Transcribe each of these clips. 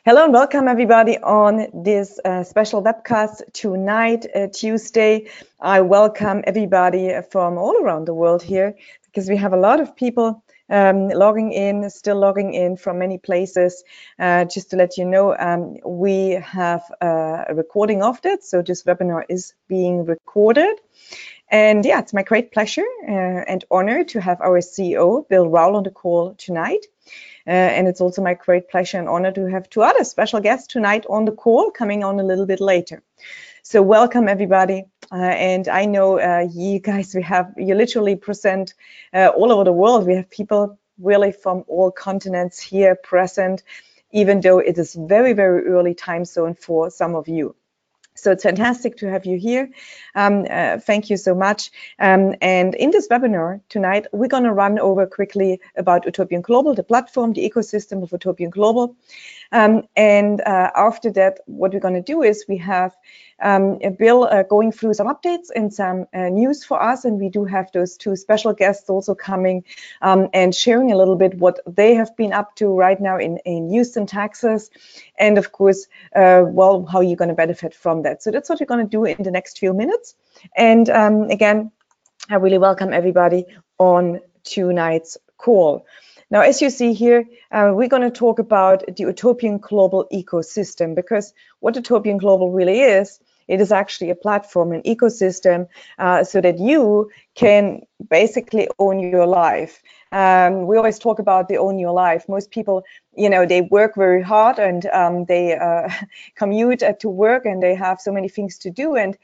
Hello and welcome everybody on this special webcast tonight, Tuesday. I welcome everybody from all around the world here because we have a lot of people still logging in from many places. Just to let you know, we have a recording of it, so this webinar is being recorded. And yeah, it's my great pleasure and honor to have our CEO, Bill Rowell, on the call tonight. And it's also my great pleasure and honor to have two other special guests tonight on the call, coming on a little bit later. So welcome everybody. And I know you guys, you literally present all over the world. We have people really from all continents here present, even though it is very, very early time zone for some of you. So it's fantastic to have you here. Thank you so much. And in this webinar tonight, we're going to run over quickly about Utopian Global, the platform, the ecosystem of Utopian Global. After that, what we're going to do is we have Bill going through some updates and some news for us, and we do have those two special guests also coming and sharing a little bit what they have been up to right now in Houston, Texas, and of course, well, how you're going to benefit from that. So that's what we're going to do in the next few minutes. And again, I really welcome everybody on tonight's call. Now, as you see here, we're going to talk about the Utopian Global ecosystem, because what Utopian Global really is, it is actually a platform, an ecosystem, so that you can basically own your life. We always talk about the own your life. Most people, you know, they work very hard and they commute to work and they have so many things to do, and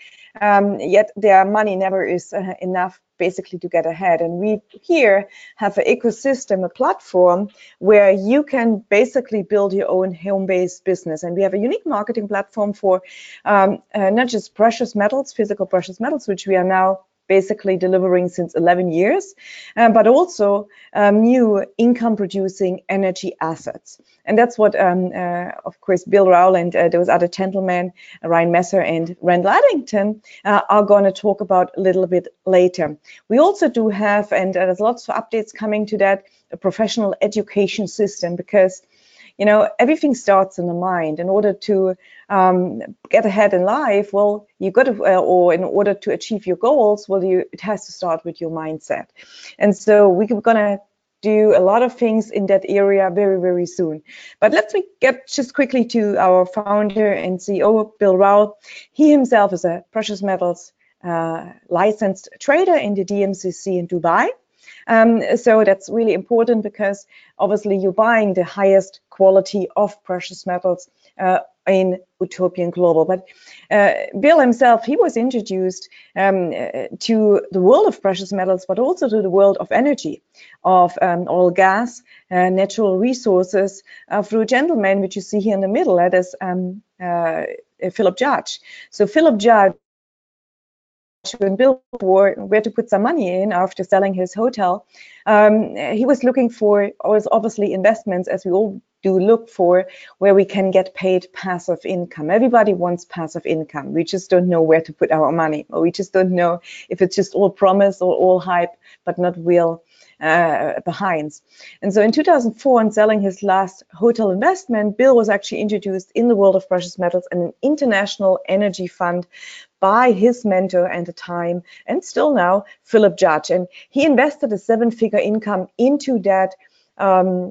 yet their money never is enough basically to get ahead. And we here have an ecosystem, a platform where you can basically build your own home-based business. And we have a unique marketing platform for not just precious metals, physical precious metals, which we are now basically delivering since 11 years, but also new income-producing energy assets. And that's what, of course, Bill Rowell and those other gentlemen, Ryan Messer and Randall Addington, are going to talk about a little bit later. We also do have, and there's lots of updates coming to that, a professional education system, because you know, everything starts in the mind. In order to get ahead in life, well, you got to, or in order to achieve your goals, well, it has to start with your mindset. And so we're going to do a lot of things in that area very, very soon. But let's get just quickly to our founder and CEO, Bill Rowell. He himself is a precious metals licensed trader in the DMCC in Dubai. So that's really important because obviously you're buying the highest quality of precious metals in Utopian Global. But Bill himself, he was introduced to the world of precious metals, but also to the world of energy, of oil, gas, natural resources through a gentleman, which you see here in the middle, that is Philip Judge. So Philip Judge, when Bill were where to put some money in after selling his hotel, he was looking for, obviously, investments, as we all do look for, where we can get paid passive income. Everybody wants passive income. We just don't know where to put our money, or we just don't know if it's just all promise or all hype, but not real behinds. And so in 2004, in selling his last hotel investment, Bill was actually introduced in the world of precious metals and an international energy fund by his mentor at the time, and still now, Philip Judge. And he invested a 7-figure income into that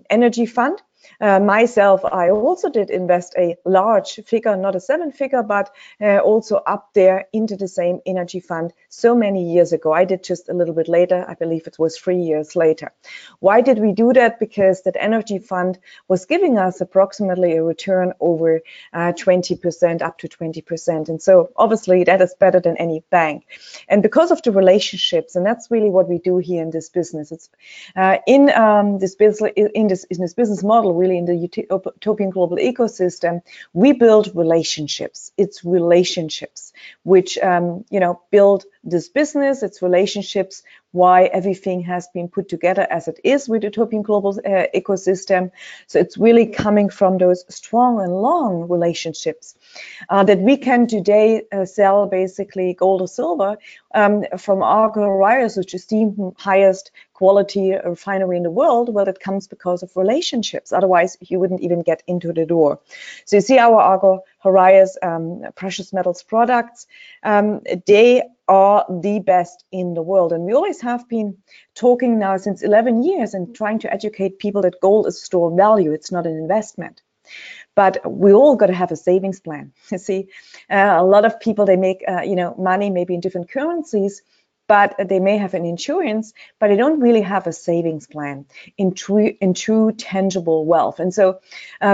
energy fund. Myself, I also did invest a large figure, not a 7-figure, but also up there into the same energy fund so many years ago. I did just a little bit later. I believe it was 3 years later. Why did we do that? Because that energy fund was giving us approximately a return over 20%, up to 20%. And so obviously that is better than any bank. And because of the relationships, and that's really what we do here in this business. It's in this business model, really in the Utopian Global ecosystem, we build relationships. It's relationships which you know, build this business. It's relationships why everything has been put together as it is with Utopian Global Ecosystem. So it's really coming from those strong and long relationships that we can today sell basically gold or silver from Argo Horias, which is the highest quality refinery in the world. Well, it comes because of relationships. Otherwise, you wouldn't even get into the door. So you see our Argo Horias precious metals products, they are the best in the world. And we always have been talking now since 11 years and trying to educate people that gold is stored value. It's not an investment. But we all got to have a savings plan. You see, a lot of people, they make money maybe in different currencies, but they may have an insurance, but they don't really have a savings plan in true tangible wealth. And so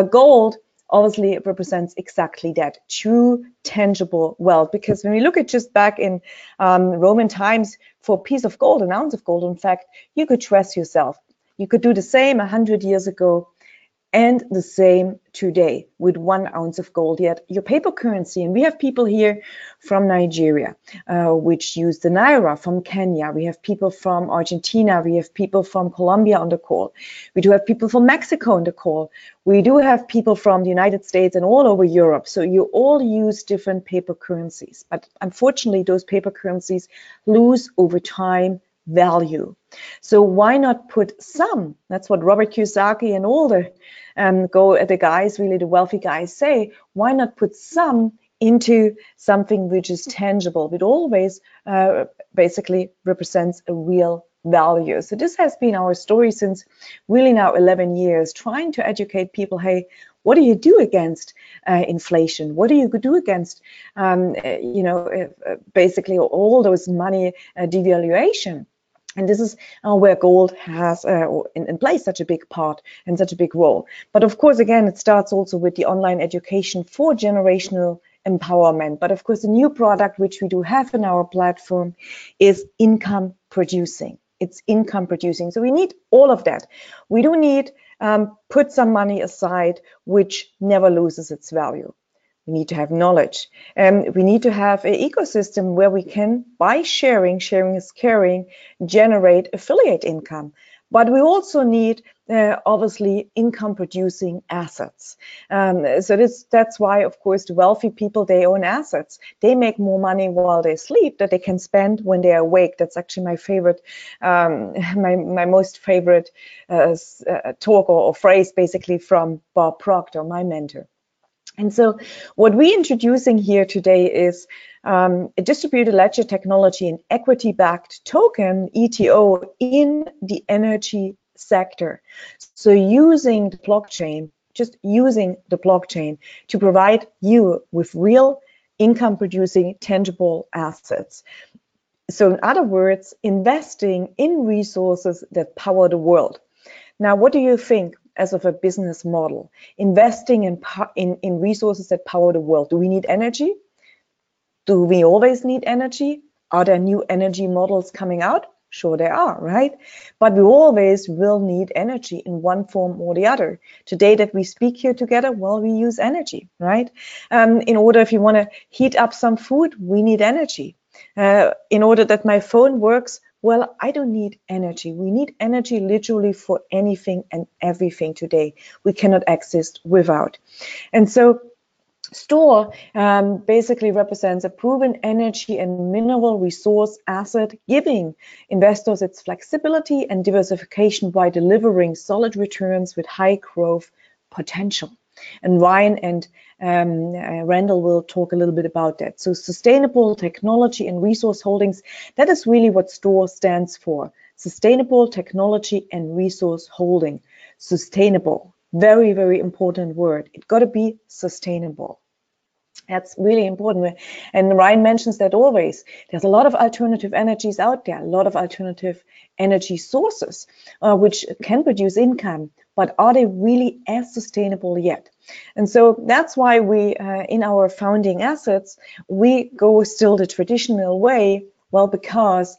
gold obviously represents exactly that, true tangible wealth. Because when we look at just back in Roman times, for a piece of gold, an ounce of gold, in fact, you could dress yourself. You could do the same 100 years ago and the same today with 1 ounce of gold. Yet your paper currency, and we have people here from Nigeria which use the naira, from Kenya, we have people from Argentina, we have people from Colombia on the call, we do have people from Mexico on the call, we do have people from the United States and all over Europe. So you all use different paper currencies, but unfortunately those paper currencies lose over time value. So why not put some? That's what Robert Kiyosaki and all the guys, really the wealthy guys, say. Why not put some into something which is tangible, but always basically represents a real value? So this has been our story since really now 11 years, trying to educate people. Hey, what do you do against inflation? What do you do against, basically all those money devaluation? And this is where gold has in place such a big part and such a big role. But of course, again, it starts also with the online education for generational empowerment. But of course, the new product which we do have in our platform is income producing. It's income producing. So we need all of that. We do need put some money aside, which never loses its value. We need to have knowledge. We need to have an ecosystem where we can, by sharing is caring, generate affiliate income. But we also need, obviously, income-producing assets. So that's why, of course, the wealthy people, they own assets. They make more money while they sleep that they can spend when they are awake. That's actually my favorite, my most favorite talk or phrase, basically, from Bob Proctor, my mentor. And so what we're introducing here today is a distributed ledger technology and equity-backed token, ETO, in the energy sector. So using the blockchain, just using the blockchain to provide you with real income-producing tangible assets. So in other words, investing in resources that power the world. Now, what do you think as of a business model? Investing in resources that power the world. Do we need energy? Do we always need energy? Are there new energy models coming out? Sure there are, right? But we always will need energy in one form or the other. Today that we speak here together, well, we use energy, right? In order, if you want to heat up some food, we need energy. In order that my phone works, well, I don't need energy. We need energy literally for anything and everything today. We cannot exist without. And so Store basically represents a proven energy and mineral resource asset, giving investors its flexibility and diversification by delivering solid returns with high growth potential. And Ryan and Randall will talk a little bit about that. So sustainable technology and resource holdings, that is really what STORE stands for. Sustainable technology and resource holding. Sustainable, very, very important word. It's got to be sustainable. That's really important. And Ryan mentions that always. There's a lot of alternative energies out there, a lot of alternative energy sources which can produce income, but are they really as sustainable yet? And so that's why we, in our founding assets, we go still the traditional way. Well, because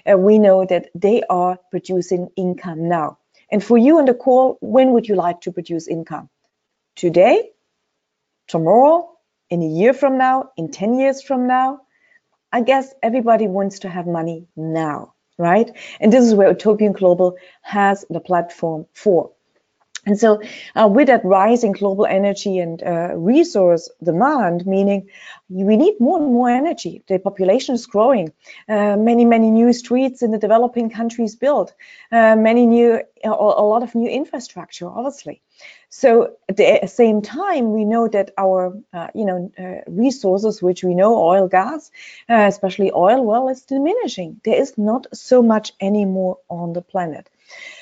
we know that they are producing income now. And for you on the call, when would you like to produce income? Today? Tomorrow? In a year from now? In 10 years from now? I guess everybody wants to have money now, right? And this is where Utopian Global has the platform for. And so with that rising global energy and resource demand, meaning we need more and more energy. The population is growing. Many new streets in the developing countries built. A lot of new infrastructure, obviously. So at the same time, we know that our resources, which we know, oil, gas, especially oil, well, it's diminishing. There is not so much anymore on the planet.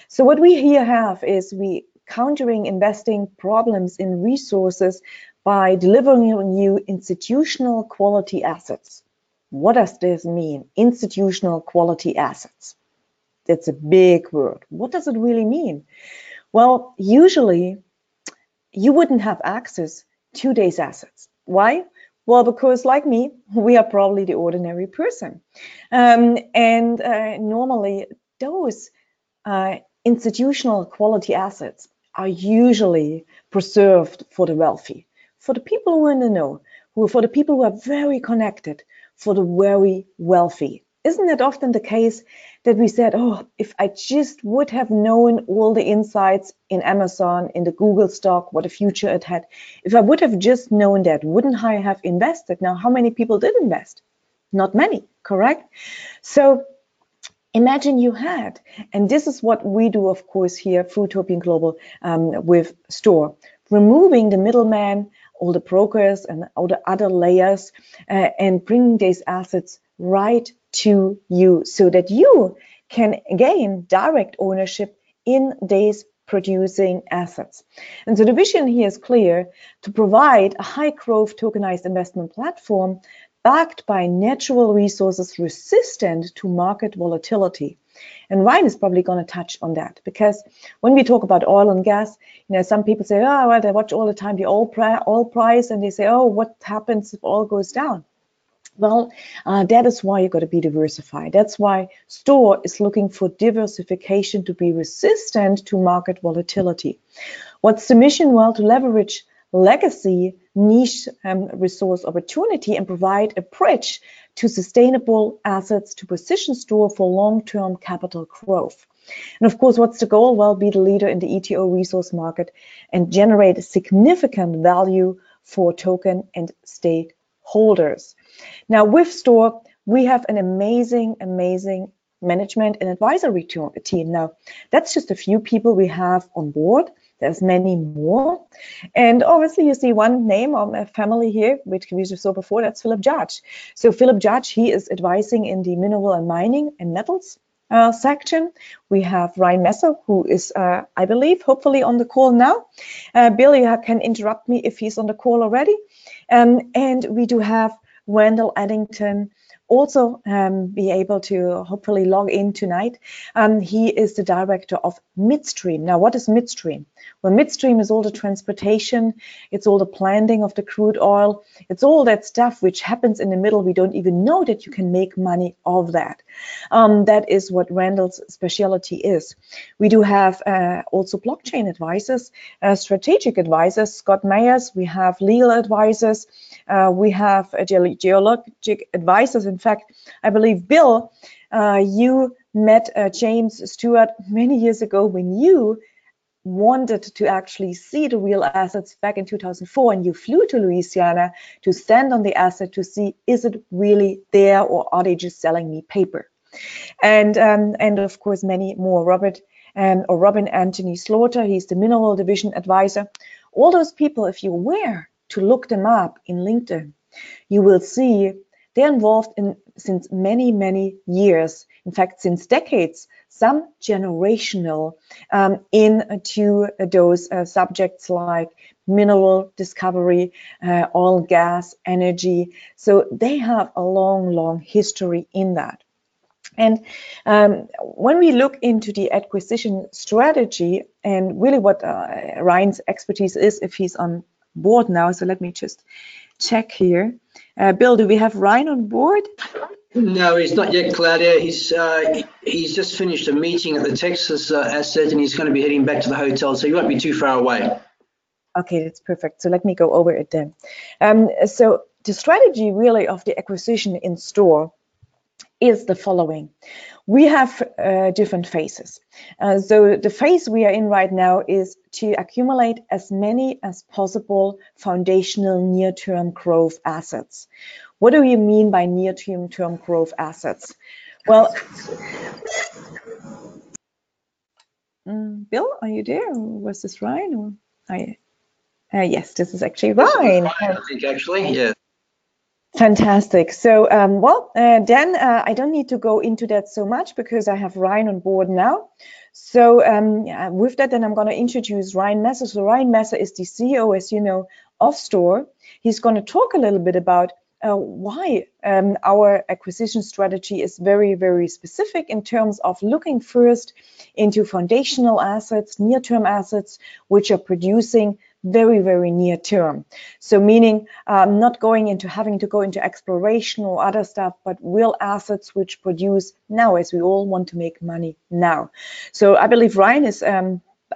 So what we here have is we countering investing problems in resources by delivering you institutional quality assets. What does this mean? Institutional quality assets. That's a big word. What does it really mean? Well, usually you wouldn't have access to these assets. Why? Well, because like me, we are probably the ordinary person. Normally those institutional quality assets are usually preserved for the wealthy, for the people who are in the know, for the people who are very connected, for the very wealthy. Isn't that often the case that we said, oh, if I just would have known all the insights in Amazon, in the Google stock, what a future it had, if I would have just known that, wouldn't I have invested? Now, how many people did invest? Not many, correct? So imagine you had, and this is what we do, of course, here through Utopian Global with Store, removing the middleman, all the brokers and all the other layers, and bringing these assets right to you so that you can gain direct ownership in these producing assets. And so the vision here is clear: to provide a high growth tokenized investment platform backed by natural resources resistant to market volatility. And Ryan is probably going to touch on that, because when we talk about oil and gas, some people say, oh, well, they watch all the time the oil price, and they say, oh, what happens if oil goes down? Well, that is why you've got to be diversified. That's why Store is looking for diversification to be resistant to market volatility. What's the mission? Well, to leverage legacy niche resource opportunity and provide a bridge to sustainable assets to position Store for long-term capital growth. And of course, what's the goal? Well, be the leader in the ETO resource market and generate significant value for token and stakeholders. Now, with Store, we have an amazing management and advisory team. Now, that's just a few people we have on board. There's many more. And obviously you see one name of a family here, which we just saw before, that's Philip Judge. So Philip Judge, he is advising in the mineral and mining and metals section. We have Ryan Messer, who is, I believe, hopefully on the call now. Bill, you can interrupt me if he's on the call already. And we do have Randall Addington, also be able to hopefully log in tonight. He is the director of Midstream. Now, what is Midstream? Well, midstream is all the transportation, it's all the planting of the crude oil, it's all that stuff which happens in the middle. We don't even know that you can make money of that. That is what Randall's specialty is. We do have also blockchain advisors, strategic advisors, Scott Mayers, we have legal advisors, we have geologic advisors. In fact, I believe, Bill, you met James Stewart many years ago when you wanted to actually see the real assets back in 2004, and you flew to Louisiana to stand on the asset to see, is it really there, or are they just selling me paper? And of course many more. Robin Anthony Slaughter, he's the mineral division advisor. All those people, if you were to look them up in LinkedIn, you will see they're involved in since many years, in fact since decades, some generational, into those subjects like mineral discovery, oil, gas, energy. So they have a long history in that. And when we look into the acquisition strategy and really what Ryan's expertise is, if he's on board now, so let me just check here. Bill, do we have Ryan on board? No, he's not yet, Claudia. He's just finished a meeting at the Texas asset, and he's going to be heading back to the hotel, so he won't be too far away. Okay, that's perfect. So let me go over it then. So the strategy really of the acquisition in Store is the following. We have different phases. So the phase we are in right now is to accumulate as many as possible foundational near-term growth assets. What do you mean by near-term growth assets? Well, Bill, are you there? Or was this Ryan? Or yes, this is actually Ryan. I think actually, yeah. Fantastic. So, Dan, I don't need to go into that so much because I have Ryan on board now. So with that, then I'm going to introduce Ryan Messer. So Ryan Messer is the CEO, as you know, of Store. He's going to talk a little bit about why our acquisition strategy is very, very specific in terms of looking first into foundational assets, near-term assets, which are producing very, very near term. So meaning not going into having to go into exploration or other stuff, but real assets which produce now, as we all want to make money now. So I believe Ryan is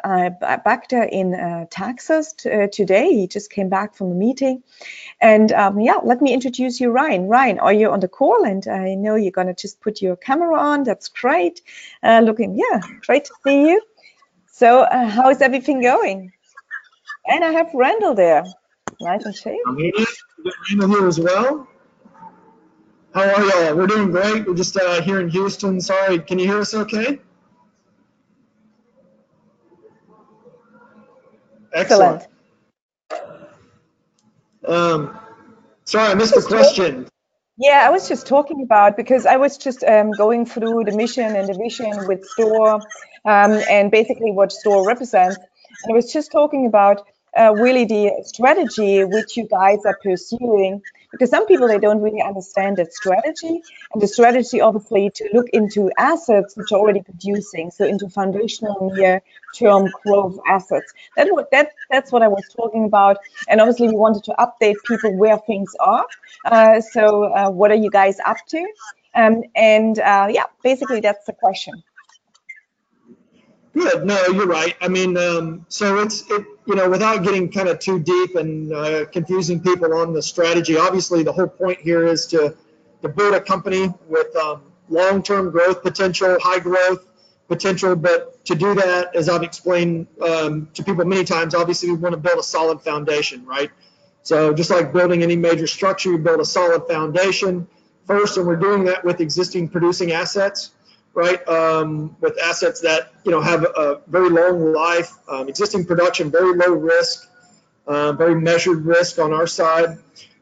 back there in Texas today. He just came back from a meeting. And yeah, let me introduce you, Ryan. Ryan, are you on the call? And I know you're going to just put your camera on. That's great. Great to see you. So how is everything going? And I have Randall there. Nice and shaved. I'm here. Randall here as well. How are y'all? We're doing great. We're just here in Houston. Sorry, can you hear us okay? Excellent. Sorry, I missed the question. Yeah, I was just talking about, because I was just going through the mission and the vision with Store and basically what Store represents. And I was just talking about really the strategy which you guys are pursuing, because some people, they don't really understand that strategy. And the strategy, obviously, to look into assets which are already producing, so into foundational near-term growth assets. That's what I was talking about. And obviously, we wanted to update people where things are. So what are you guys up to? Yeah, basically, that's the question. Good. No, you're right. I mean, so without getting kind of too deep and confusing people on the strategy, obviously the whole point here is to build a company with long-term growth potential, high growth potential. But to do that, as I've explained to people many times, obviously we want to build a solid foundation, right? So just like building any major structure, you build a solid foundation first, and we're doing that with existing producing assets. Right, with assets that have a very long life, existing production, very low risk, very measured risk on our side,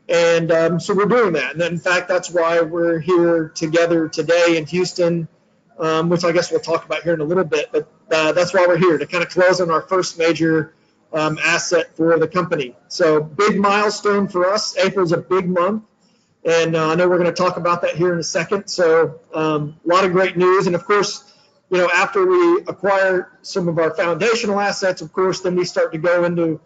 and so we're doing that. And in fact, that's why we're here together today in Houston, which I guess we'll talk about here in a little bit. But that's why we're here, to kind of close on our first major asset for the company. So big milestone for us. April's a big month. And I know we're going to talk about that here in a second. So a lot of great news. And of course, after we acquire some of our foundational assets, of course, then we start to go into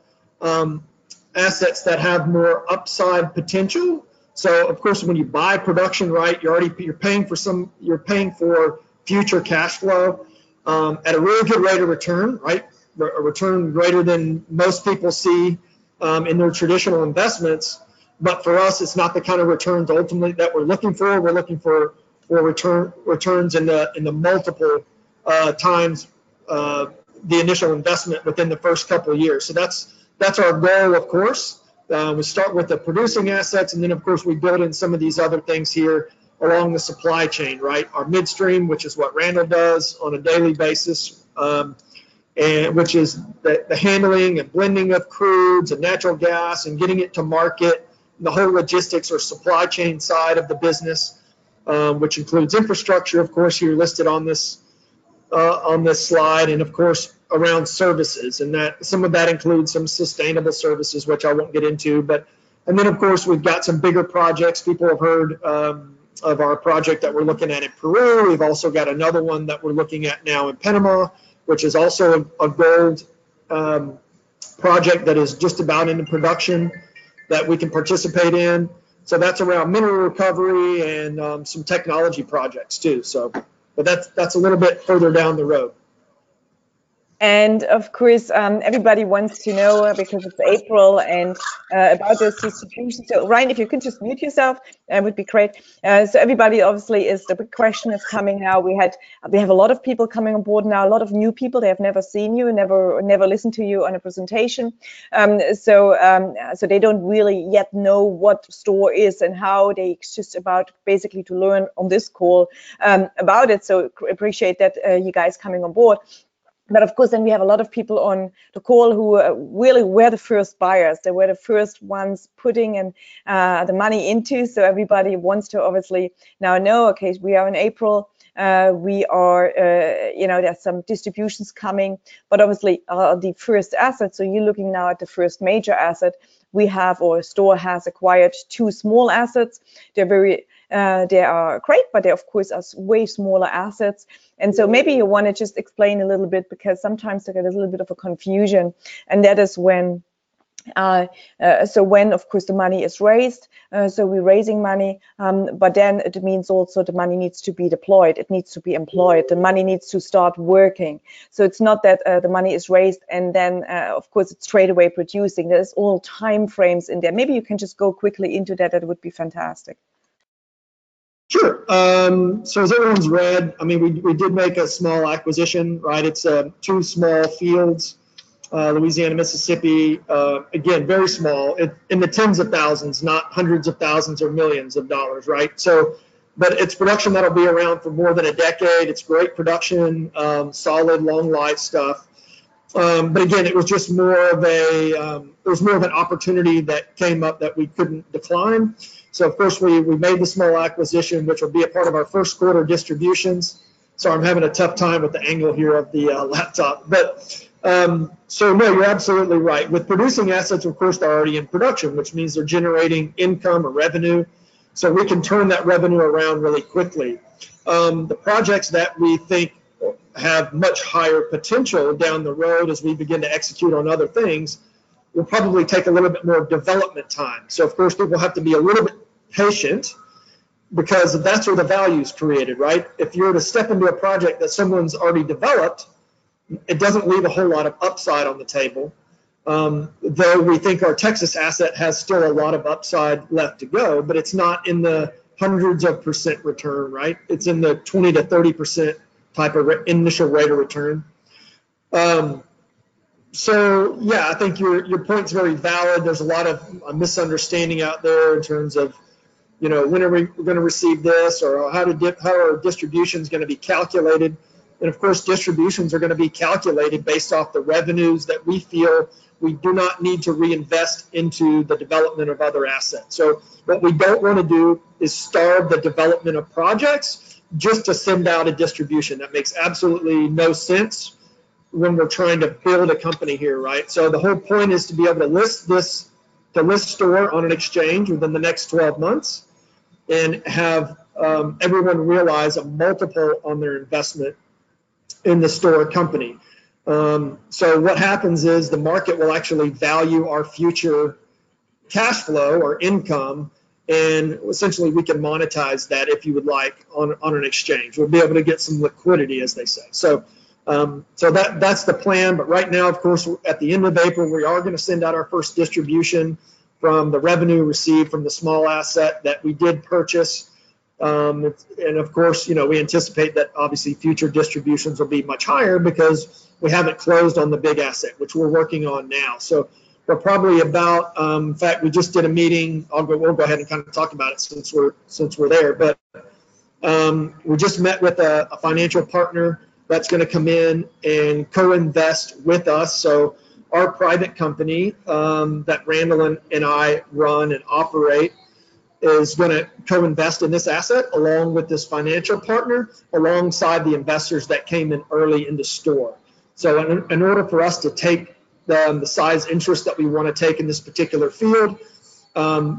assets that have more upside potential. So of course, when you buy production, right, you're paying for future cash flow at a really good rate of return, right? A return greater than most people see in their traditional investments. But for us, it's not the kind of returns ultimately that we're looking for. We're looking for returns in the multiple times the initial investment within the first couple of years. So that's our goal, of course. We start with the producing assets, and then of course we build in some of these other things here along the supply chain, right? Our midstream, which is what Randall does on a daily basis, and which is the handling and blending of crudes and natural gas and getting it to market. The whole logistics or supply chain side of the business, which includes infrastructure, of course, here listed on this slide, and of course around services, and that some of that includes some sustainable services, which I won't get into. And then of course we've got some bigger projects. People have heard of our project that we're looking at in Peru. We've also got another one that we're looking at now in Panama, which is also a gold project that is just about into production, that we can participate in. So that's around mineral recovery and some technology projects too. So, but that's a little bit further down the road. And of course, everybody wants to know, because it's April, and about those distributions. So Ryan, if you could just mute yourself, that would be great. So everybody, obviously, the big question is coming now. We have a lot of people coming on board now, a lot of new people. They have never seen you, never listened to you on a presentation. So they don't really yet know what STORE is and how. They just about basically to learn on this call about it. So appreciate that you guys coming on board. But of course, then we have a lot of people on the call who really were the first buyers. They were the first ones putting in the money into. So everybody wants to obviously now know, okay, we are in April. We are, there's some distributions coming, but obviously the first asset. So you're looking now at the first major asset. We have, or STORE has acquired 2 small assets. They are great, but they of course are way smaller assets. And so maybe you want to just explain a little bit, because sometimes there get a little bit of a confusion, and that is when when of course the money is raised, so we're raising money, but then it means also the money needs to be deployed, it needs to be employed, the money needs to start working. So it's not that the money is raised and then of course it's straight away producing. There's all time frames in there. Maybe you can just go quickly into that. That would be fantastic. Sure. So as everyone's read, I mean, we did make a small acquisition, right? It's 2 small fields, Louisiana, Mississippi. Again, very small, in the tens of thousands, not hundreds of thousands or millions of dollars, right? So, but it's production that'll be around for more than a decade. It's great production, solid, long life stuff. But again, it was just more of an opportunity that came up that we couldn't decline. So of course we made the small acquisition, which will be a part of our first quarter distributions. So I'm having a tough time with the angle here of the laptop. But so no, you're absolutely right. With producing assets, of course, they're already in production, which means they're generating income or revenue. So we can turn that revenue around really quickly. The projects that we think have much higher potential down the road as we begin to execute on other things will probably take a little bit more development time. So of course people have to be a little bit patient, because that's where the value is created, right? If you're to step into a project that someone's already developed, it doesn't leave a whole lot of upside on the table. Though we think our Texas asset has still a lot of upside left to go, but it's not in the hundreds of percent return, right? It's in the 20 to 30% type of initial rate of return. So yeah, I think your point's very valid. There's a lot of misunderstanding out there in terms of, when are we going to receive this, or how are distributions going to be calculated? And of course, distributions are going to be calculated based off the revenues that we feel we do not need to reinvest into the development of other assets. So what we don't want to do is starve the development of projects just to send out a distribution. That makes absolutely no sense when we're trying to build a company here, right? So the whole point is to be able to list STORE on an exchange within the next 12 months and have everyone realize a multiple on their investment in the STORE company. So what happens is the market will actually value our future cash flow or income, and essentially we can monetize that, if you would like, on an exchange. We'll be able to get some liquidity, as they say. So that's the plan. But right now, of course, at the end of April, we are going to send out our first distribution from the revenue received from the small asset that we did purchase. And of course, we anticipate that obviously future distributions will be much higher because we haven't closed on the big asset, which we're working on now. So we're probably about, in fact, we just did a meeting. We'll go ahead and kind of talk about it since we're there. But we just met with a financial partner that's going to come in and co-invest with us. So our private company that Randall and I run and operate is going to co-invest in this asset along with this financial partner, alongside the investors that came in early into STORE. So in order for us to take the size interest that we want to take in this particular field,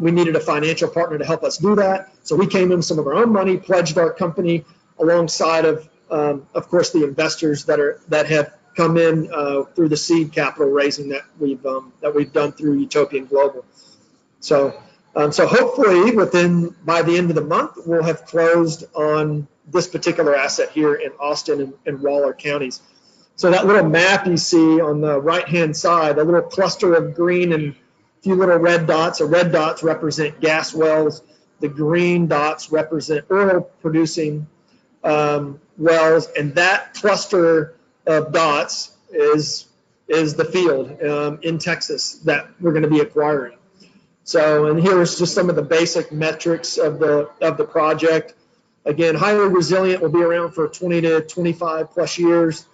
we needed a financial partner to help us do that. So we came in some of our own money, pledged our company alongside of course, the investors that have come in through the seed capital raising that we've done through Utopian Global. So hopefully by the end of the month, we'll have closed on this particular asset here in Austin and Waller counties. So that little map you see on the right-hand side, a little cluster of green and a few little red dots. The red dots represent gas wells. The green dots represent oil-producing wells, and that cluster of dots is the field in Texas that we're going to be acquiring. So, and here's just some of the basic metrics of the project. Again, highly resilient, will be around for 20 to 25 plus years.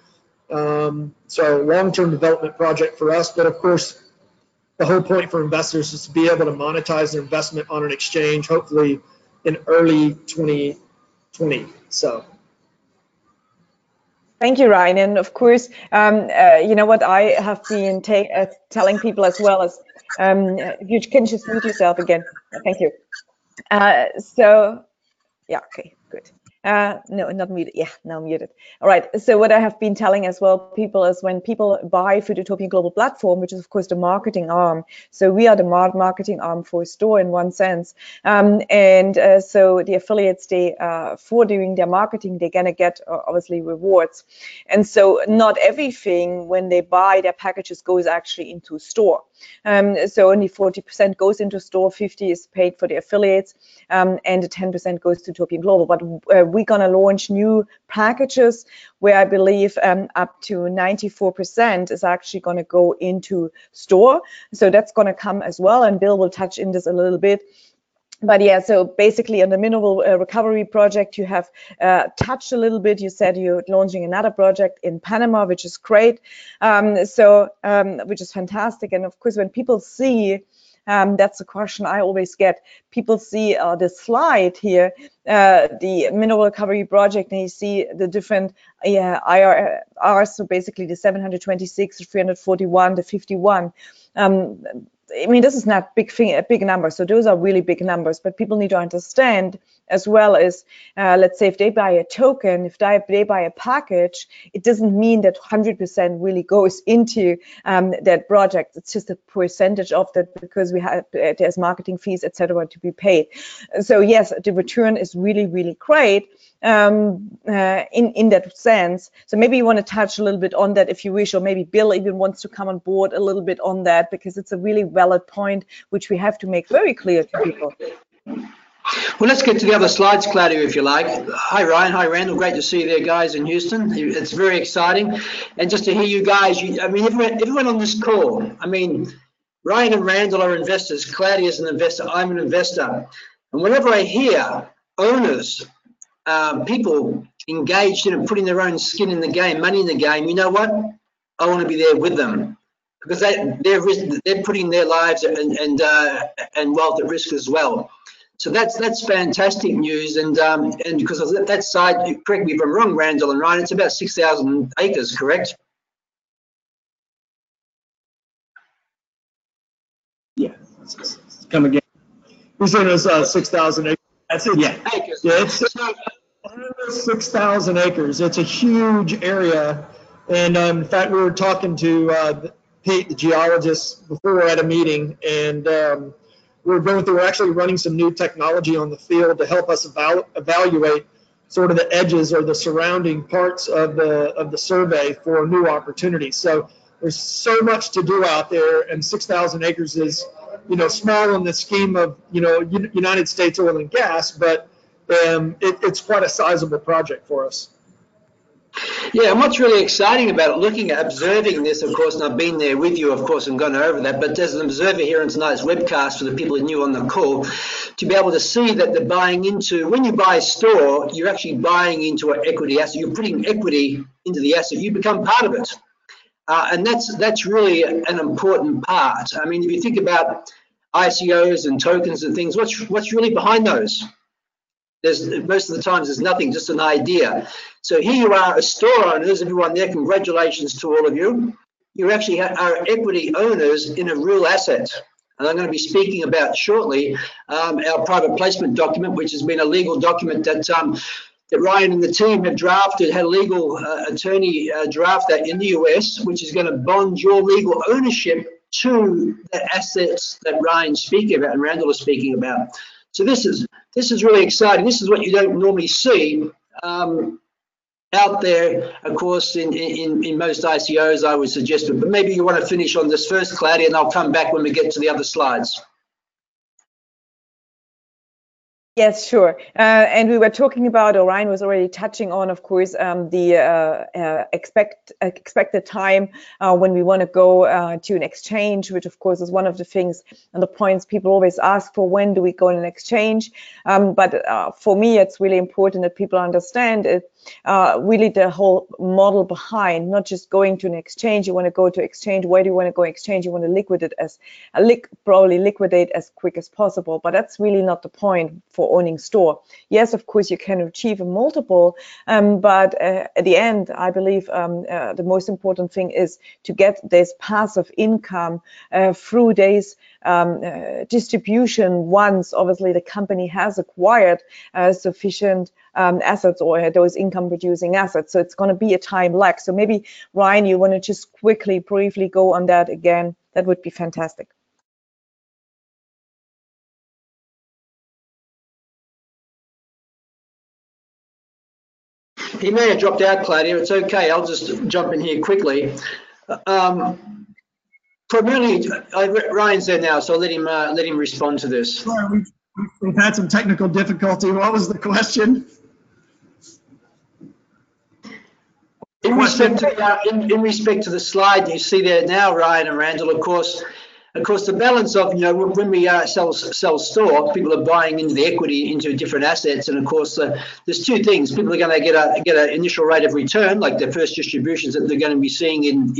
So long-term development project for us, but of course, the whole point for investors is to be able to monetize their investment on an exchange, hopefully in early 2020. So. Thank you, Ryan. And of course, you know what I have been telling people as well as, you can just mute yourself again. Thank you. So, yeah, okay, good. No, not muted. Yeah, now muted. All right. So what I have been telling as well people is when people buy through the Utopian Global Platform, which is of course the marketing arm. So we are the marketing arm for Store in one sense. So the affiliates, for doing their marketing, they're gonna get obviously rewards. And so not everything when they buy their packages goes actually into Store. So only 40% goes into Store, 50% is paid for the affiliates, and the 10% goes to Utopian Global. But we're going to launch new packages where I believe up to 94% is actually going to go into Store. So that's going to come as well, and Bill will touch in this a little bit. But yeah, so basically on the mineral recovery project, you have touched a little bit. You said you're launching another project in Panama, which is great, which is fantastic. And of course, when people see, that's a question I always get. People see the slide here, the mineral recovery project, and you see the different IRRs, so basically the 726, the 341, the 51. I mean, this is not big numbers, so those are really big numbers, but people need to understand as well as, let's say if they buy a token, if they buy a package, it doesn't mean that 100% really goes into that project. It's just a percentage of that because there's marketing fees, etc., to be paid. So yes, the return is really, really great in that sense. So maybe you want to touch a little bit on that if you wish, or maybe Bill even wants to come on board a little bit on that, because it's a really valid point which we have to make very clear to people. Well, let's get to the other slides, Claudia, if you like. Hi, Ryan. Hi, Randall. Great to see you there, guys, in Houston. It's very exciting. And just to hear you guys, I mean, everyone on this call, I mean, Ryan and Randall are investors. Claudia's an investor. I'm an investor. And whenever I hear owners, people engaged in putting their own skin in the game, money in the game, you know what? I want to be there with them, because they're putting their lives and wealth at risk as well. So that's fantastic news, and because of that side, correct me if I'm wrong, Randall and Ryan, it's about 6,000 acres, correct? Yeah, come again. We said it was 6,000 acres. That's it. Yeah, acres. Yeah, it's 6,000 acres. It's a huge area, and in fact, we were talking to Pete, the geologist, before at a meeting, and we're actually running some new technology on the field to help us evaluate sort of the edges or the surrounding parts of the survey for new opportunities. So there's so much to do out there, and 6,000 acres is, you know, small in the scheme of, you know, United States oil and gas, but it's quite a sizable project for us. Yeah, and what's really exciting about it, observing this, of course, and I've been there with you, of course, and gone over that, but as an observer here in tonight's webcast for the people who are new on the call, to be able to see that they're buying into, when you buy a Store, you're actually buying into an equity asset. You're putting equity into the asset. You become part of it. And that's really an important part. I mean, if you think about ICOs and tokens and things, what's really behind those? Most of the times there's nothing, just an idea. So here you are, a Store owners, everyone there, congratulations to all of you. You actually are equity owners in a real asset. And I'm going to be speaking about shortly our private placement document, which has been a legal document that Ryan and the team have drafted, had a legal attorney draft that in the US, which is going to bond your legal ownership to the assets that Ryan's speaking about and Randall is speaking about. So this is really exciting. This is what you don't normally see. out there, of course, in most ICOs, I would suggest. But maybe you want to finish on this first, Claudia, and I'll come back when we get to the other slides. Yes, sure. And we were talking about, or Ryan was already touching on, of course, the expected time when we want to go to an exchange, which of course is one of the things and the points people always ask for. When do we go on an exchange? But for me, it's really important that people understand it. Really the whole model behind, not just going to an exchange. You want to go to exchange. Why do you want to go exchange? You want to liquidate probably liquidate as quick as possible. But that's really not the point for owning store. Yes, of course you can achieve a multiple, but at the end, I believe the most important thing is to get this passive income through this distribution once obviously the company has acquired sufficient assets or those income producing assets. So it's going to be a time lag. So maybe Ryan, you want to just briefly go on that again? That would be fantastic. He may have dropped out, Claudia. It's okay. I'll just jump in here quickly. Primarily, Ryan's there now, so let him respond to this. Sorry, we've had some technical difficulty. What was the question? In respect to the slide you see there now, Ryan and Randall, of course, the balance of, when we sell store, people are buying into the equity into different assets, and of course, there's two things. People are going to get an initial rate of return, like their first distributions that they're going to be seeing in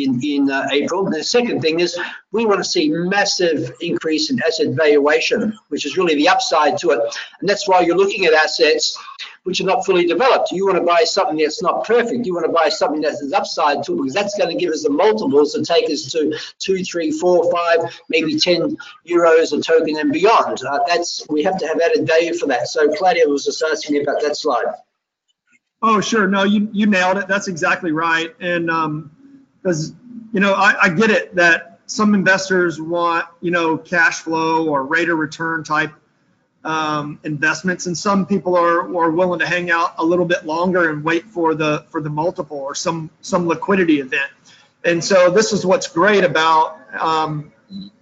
April. And the second thing is we want to see massive increase in asset valuation, which is really the upside to it, and that's why you're looking at assets which are not fully developed. You want to buy something that's not perfect. You want to buy something that has upside to it, because that's going to give us the multiples to take us to 2, 3, 4, 5, maybe 10 euros a token and beyond. We have to have added value for that. So Claudia was just asking me about that slide. Oh, sure. No, you nailed it. That's exactly right. And because I get it that some investors want cash flow or rate of return type investments, and some people are willing to hang out a little bit longer and wait for the multiple or some liquidity event. And so this is what's great about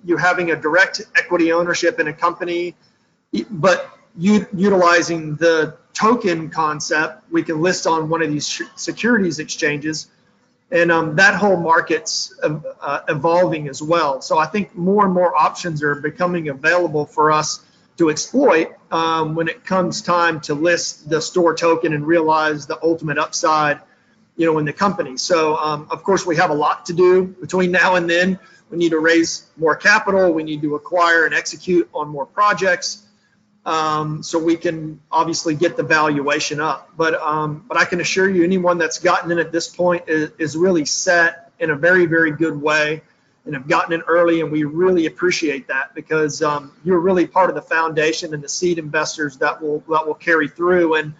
you having a direct equity ownership in a company, but utilizing the token concept. We can list on one of these securities exchanges, and that whole market's evolving as well. So I think more and more options are becoming available for us to exploit when it comes time to list the store token and realize the ultimate upside, in the company. So of course we have a lot to do between now and then. We need to raise more capital. We need to acquire and execute on more projects, so we can obviously get the valuation up. But I can assure you, anyone that's gotten in at this point is really set in a very, very good way, and have gotten in early, and we really appreciate that, because you're really part of the foundation and the seed investors that will carry through. And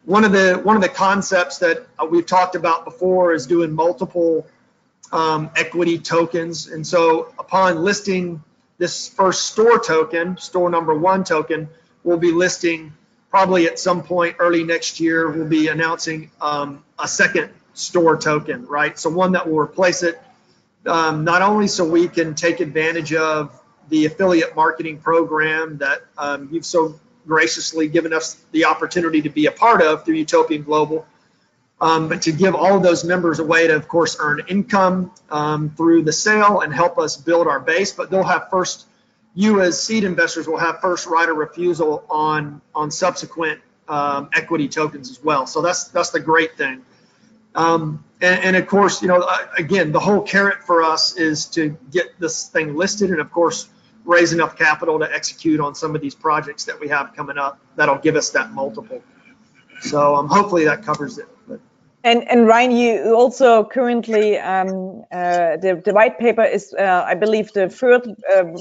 one of the concepts that we've talked about before is doing multiple equity tokens. And so upon listing this first store token, store number 1 token, we'll be listing probably at some point early next year. We'll be announcing a second store token, right? So one that will replace it. Not only so we can take advantage of the affiliate marketing program that you've so graciously given us the opportunity to be a part of through Utopian Global, but to give all of those members a way to, of course, earn income through the sale and help us build our base. But they'll have first, you as seed investors will have first right of refusal on subsequent equity tokens as well. So that's the great thing. And of course, again, the whole carrot for us is to get this thing listed, and of course, raise enough capital to execute on some of these projects that we have coming up that'll give us that multiple. So hopefully that covers it. But. And Ryan, you also currently, the white paper is, I believe the third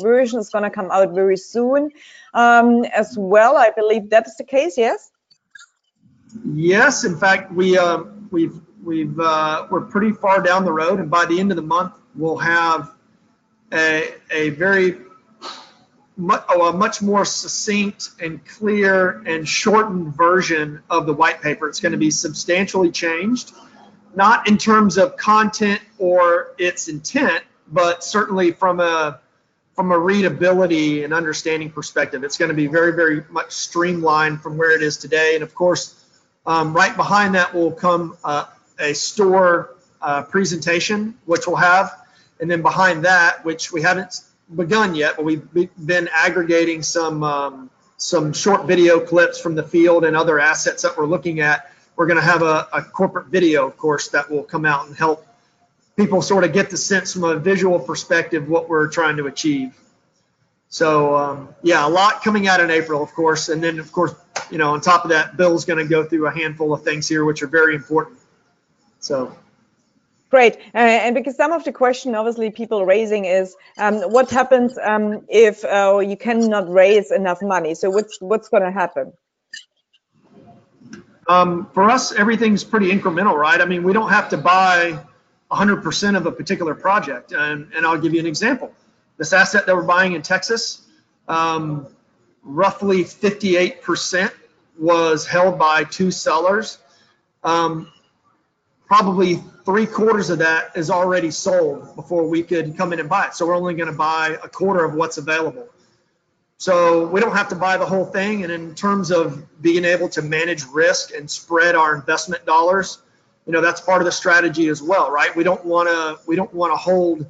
version is going to come out very soon as well. I believe that is the case, yes? Yes, in fact, we're pretty far down the road, and by the end of the month, we'll have a very a much more succinct and clear and shortened version of the white paper. It's going to be substantially changed, not in terms of content or its intent, but certainly from a readability and understanding perspective. It's going to be very, very much streamlined from where it is today. And of course, right behind that will come a store presentation, which we'll have. And then behind that, which we haven't begun yet, but we've been aggregating some short video clips from the field and other assets that we're looking at. We're going to have a corporate video, of course, that will come out and help people sort of get the sense from a visual perspective what we're trying to achieve. So yeah, a lot coming out in April, of course, and then of course, you know, on top of that, Bill's going to go through a handful of things here which are very important. So great. And because some of the question obviously people raising is what happens if you cannot raise enough money? So what's going to happen? For us, everything's pretty incremental, right? I mean, we don't have to buy 100% of a particular project. And I'll give you an example. This asset that we're buying in Texas, roughly 58% was held by 2 sellers. Probably 3/4 of that is already sold before we could come in and buy it. So we're only going to buy 1/4 of what's available. So we don't have to buy the whole thing. And in terms of being able to manage risk and spread our investment dollars, you know, that's part of the strategy as well, right? We don't want to hold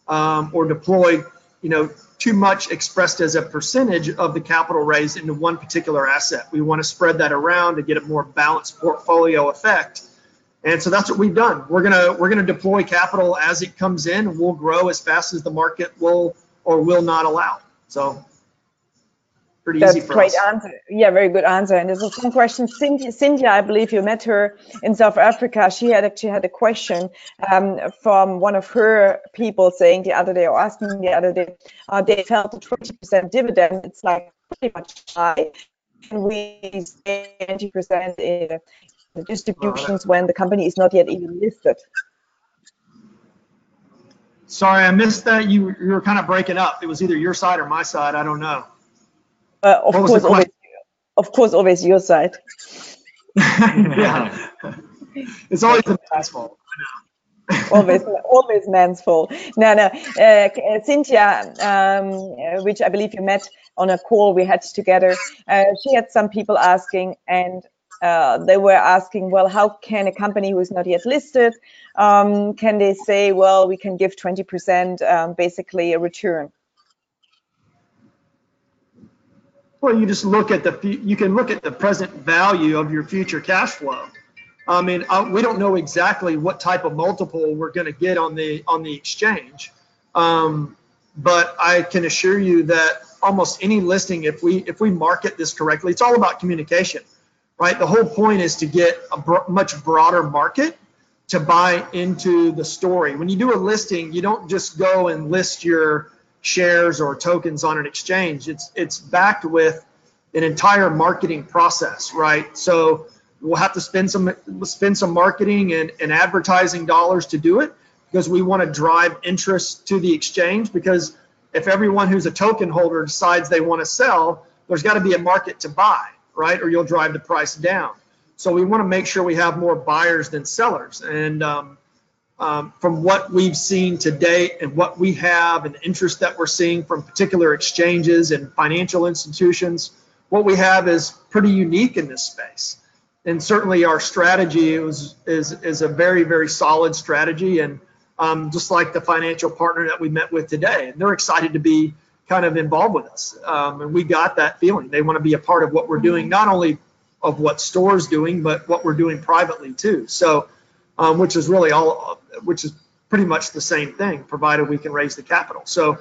or deploy, you know, too much expressed as a percentage of the capital raised into one particular asset. We want to spread that around to get a more balanced portfolio effect. And so that's what we've done. We're gonna deploy capital as it comes in, and we'll grow as fast as the market will or will not allow. So pretty That's easy for great us. answer. Yeah, very good answer. And there's some question. Cynthia, I believe you met her in South Africa. She had actually had a question from one of her people saying the other day, or asking the other day, they felt a 20% dividend. It's like pretty much high. Can we stay 20% in the distributions when the company is not yet even listed? Sorry, I missed that. You were kind of breaking up. It was either your side or my side. I don't know. Of course, always your side. Yeah. It's always the man's fault. always man's fault. No. Cynthia, which I believe you met on a call we had together, she had some people asking, and they were asking, well, how can a company who is not yet listed, can they say, well, we can give 20% basically a return? Well, you just look at you can look at the present value of your future cash flow. I mean, we don't know exactly what type of multiple we're going to get on the exchange, but I can assure you that almost any listing, if we market this correctly, it's all about communication, right? The whole point is to get a much broader market to buy into the story. When you do a listing, you don't just go and list your shares or tokens on an exchange. It's backed with an entire marketing process, right? So we'll have to spend some marketing and advertising dollars to do it, because we want to drive interest to the exchange. Because if everyone who's a token holder decides they want to sell, there's got to be a market to buy, right? Or you'll drive the price down. So we want to make sure we have more buyers than sellers. And from what we've seen to date and what we have and the interest that we're seeing from particular exchanges and financial institutions, what we have is pretty unique in this space. And certainly our strategy is a very, very solid strategy. And just like the financial partner that we met with today, and they're excited to be kind of involved with us. And we got that feeling. They want to be a part of what we're doing, not only of what Store's doing, but what we're doing privately too. So, which is pretty much the same thing, provided we can raise the capital. So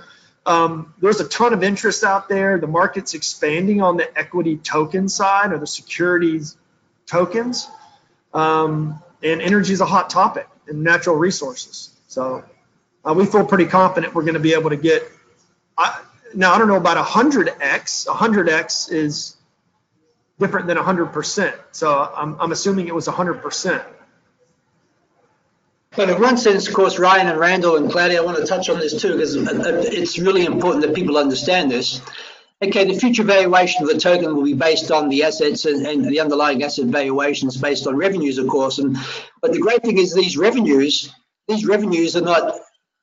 there's a ton of interest out there. The market's expanding on the equity token side, or the securities tokens, and energy is a hot topic, and natural resources. So we feel pretty confident we're going to be able to get. Now I don't know about 100x. 100x is different than 100%. So I'm assuming it was 100%. But in one sense, of course, Ryan and Randall and Claudia, I want to touch on this too, because it's really important that people understand this. Okay, the future valuation of the token will be based on the assets and the underlying asset valuations based on revenues, of course. But the great thing is these revenues are not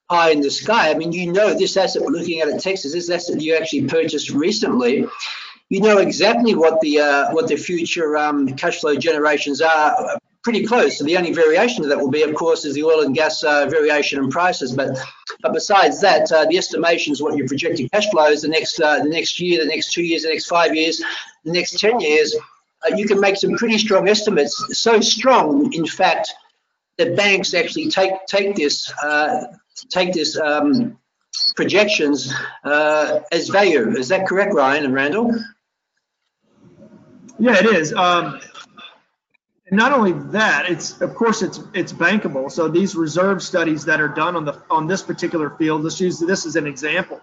pie in the sky. I mean, you know, this asset we're looking at in Texas, this asset you actually purchased recently, you know exactly what the future cash flow generations are, pretty close. So the only variation of that will be, of course, is the oil and gas variation in prices. But besides that, the estimations, what your projected cash flows the next year, the next 2 years, the next 5 years, the next 10 years, you can make some pretty strong estimates. So strong, in fact, that banks actually take this projections as value. Is that correct, Ryan and Randall? Yeah, it is. And not only that, of course it's bankable. So these reserve studies that are done on this particular field, let's use this as an example.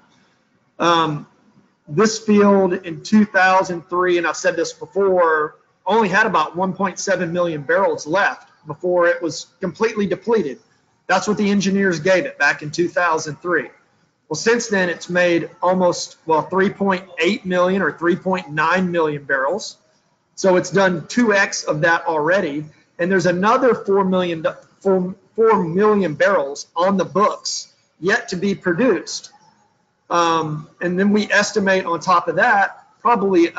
This field in 2003, and I've said this before, only had about 1.7 million barrels left before it was completely depleted. That's what the engineers gave it back in 2003. Well, since then it's made almost 3.8 million or 3.9 million barrels. So it's done 2x of that already, and there's another 4 million barrels on the books yet to be produced. And then we estimate on top of that, probably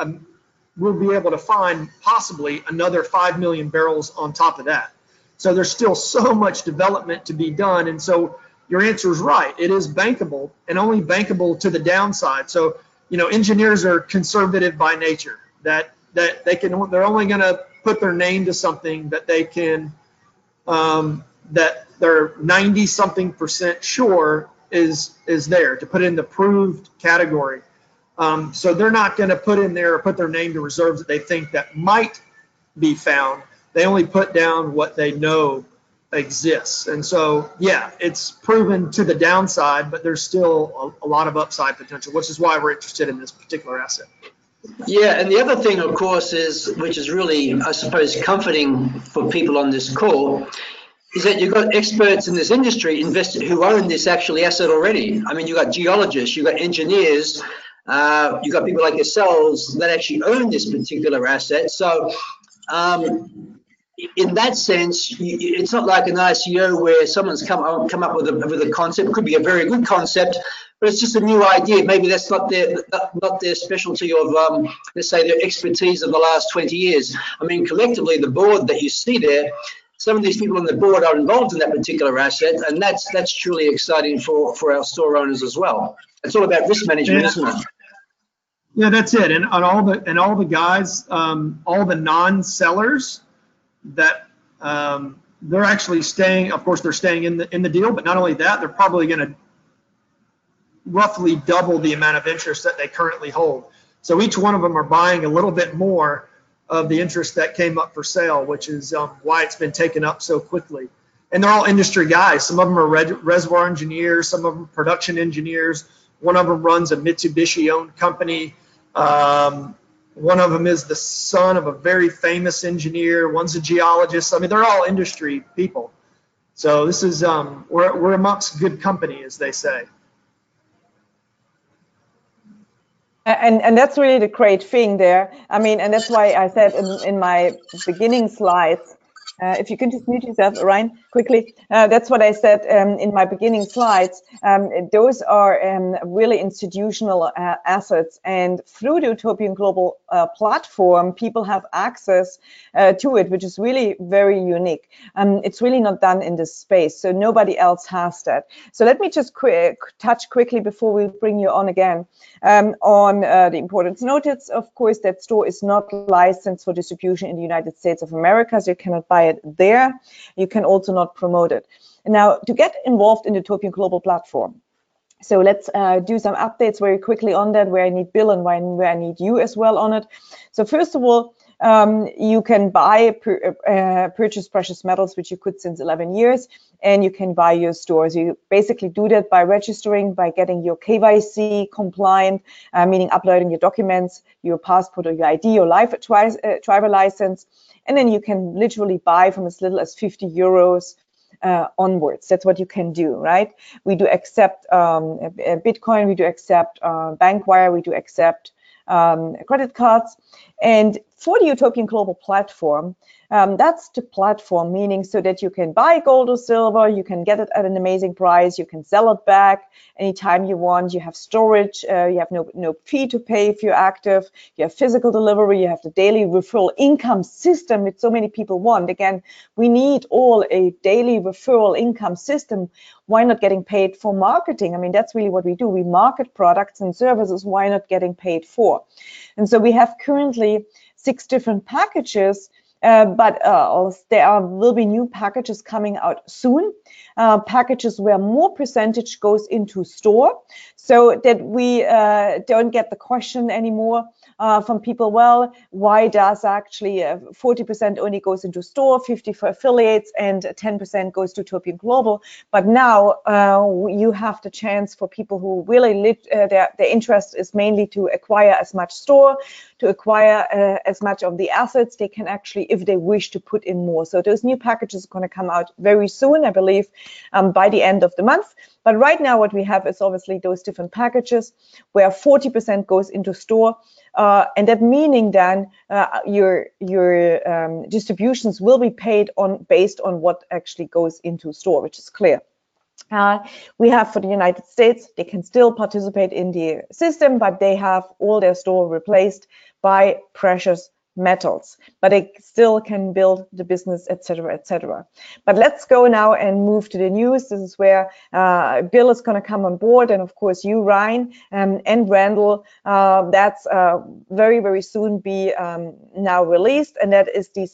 we'll be able to find possibly another 5 million barrels on top of that. So there's still so much development to be done, and so your answer is right. It is bankable, and only bankable to the downside. So, you know, engineers are conservative by nature. They're only going to put their name to something that they can, that they're 90-something% sure is there, to put in the proved category. So they're not going to put in there or put their name to reserves that they think that might be found. They only put down what they know exists. And so, yeah, it's proven to the downside, but there's still a lot of upside potential, which is why we're interested in this particular asset. Yeah, and the other thing, of course, which is really, I suppose, comforting for people on this call, is that you've got experts in this industry who own this actually asset already. I mean, you've got geologists, you've got engineers, you've got people like yourselves that actually own this particular asset. So in that sense, it's not like an ICO where someone's come up with a concept. It could be a very good concept, but it's just a new idea. Maybe that's not their specialty of, let's say, their expertise of the last 20 years. I mean, collectively, the board that you see there, some of these people on the board are involved in that particular asset, and that's truly exciting for our store owners as well. It's all about risk management, isn't it? Yeah, that's it. And all the guys, all the non-sellers that they're actually staying. Of course, they're staying in the deal, but not only that, they're probably going to roughly double the amount of interest that they currently hold. So each one of them are buying a little bit more of the interest that came up for sale, which is why it's been taken up so quickly. And they're all industry guys. Some of them are reservoir engineers, some of them production engineers. One of them runs a Mitsubishi-owned company. One of them is the son of a very famous engineer. One's a geologist. I mean, they're all industry people. So this is we're amongst good company, as they say. And that's really the great thing there. I mean, and that's why I said in my beginning slides, if you can just mute yourself, Ryan, quickly. That's what I said in my beginning slides. Those are really institutional assets, and through the Utopian Global platform, people have access to it, which is really very unique. It's really not done in this space, so nobody else has that. So let me just touch quickly before we bring you on again on the importance. Notice, of course, that store is not licensed for distribution in the United States of America, so you cannot buy it there. You can also not promote it. Now, to get involved in the Utopian Global platform, so let's do some updates very quickly on that, where I need Bill and where I need you as well on it. So first of all, you can purchase precious metals, which you could since 11 years, and you can buy your stores. You basically do that by registering, by getting your KYC compliant, meaning uploading your documents, your passport or your ID, your driver license, and then you can literally buy from as little as 50 euros onwards. That's what you can do, right? We do accept Bitcoin, we do accept bank wire, we do accept credit cards. And for the Utopian Global platform, that's the platform, meaning so that you can buy gold or silver, you can get it at an amazing price, you can sell it back anytime you want, you have storage, you have no fee to pay if you're active, you have physical delivery, you have the daily referral income system that so many people want. Again, we need all a daily referral income system. Why not getting paid for marketing? I mean, that's really what we do. We market products and services. Why not getting paid for? And so we have currently 6 different packages, but there will be new packages coming out soon, packages where more percentage goes into store, so that we don't get the question anymore from people, well, why does actually 40% only goes into store, 50% for affiliates, and 10% goes to Utopian Global? But now you have the chance for people who really their interest is mainly to acquire as much store, to acquire as much of the assets they can actually, if they wish, to put in more. So those new packages are going to come out very soon, I believe, by the end of the month. But right now what we have is obviously those different packages where 40% goes into store, and that meaning then your distributions will be paid based on what actually goes into store, which is clear. We have for the United States, they can still participate in the system, but they have all their store replaced by precious metals, but they still can build the business, etc., etc. But let's go now and move to the news. This is where Bill is going to come on board, and of course you, Ryan, and Randall. That's very, very soon be now released, and that is the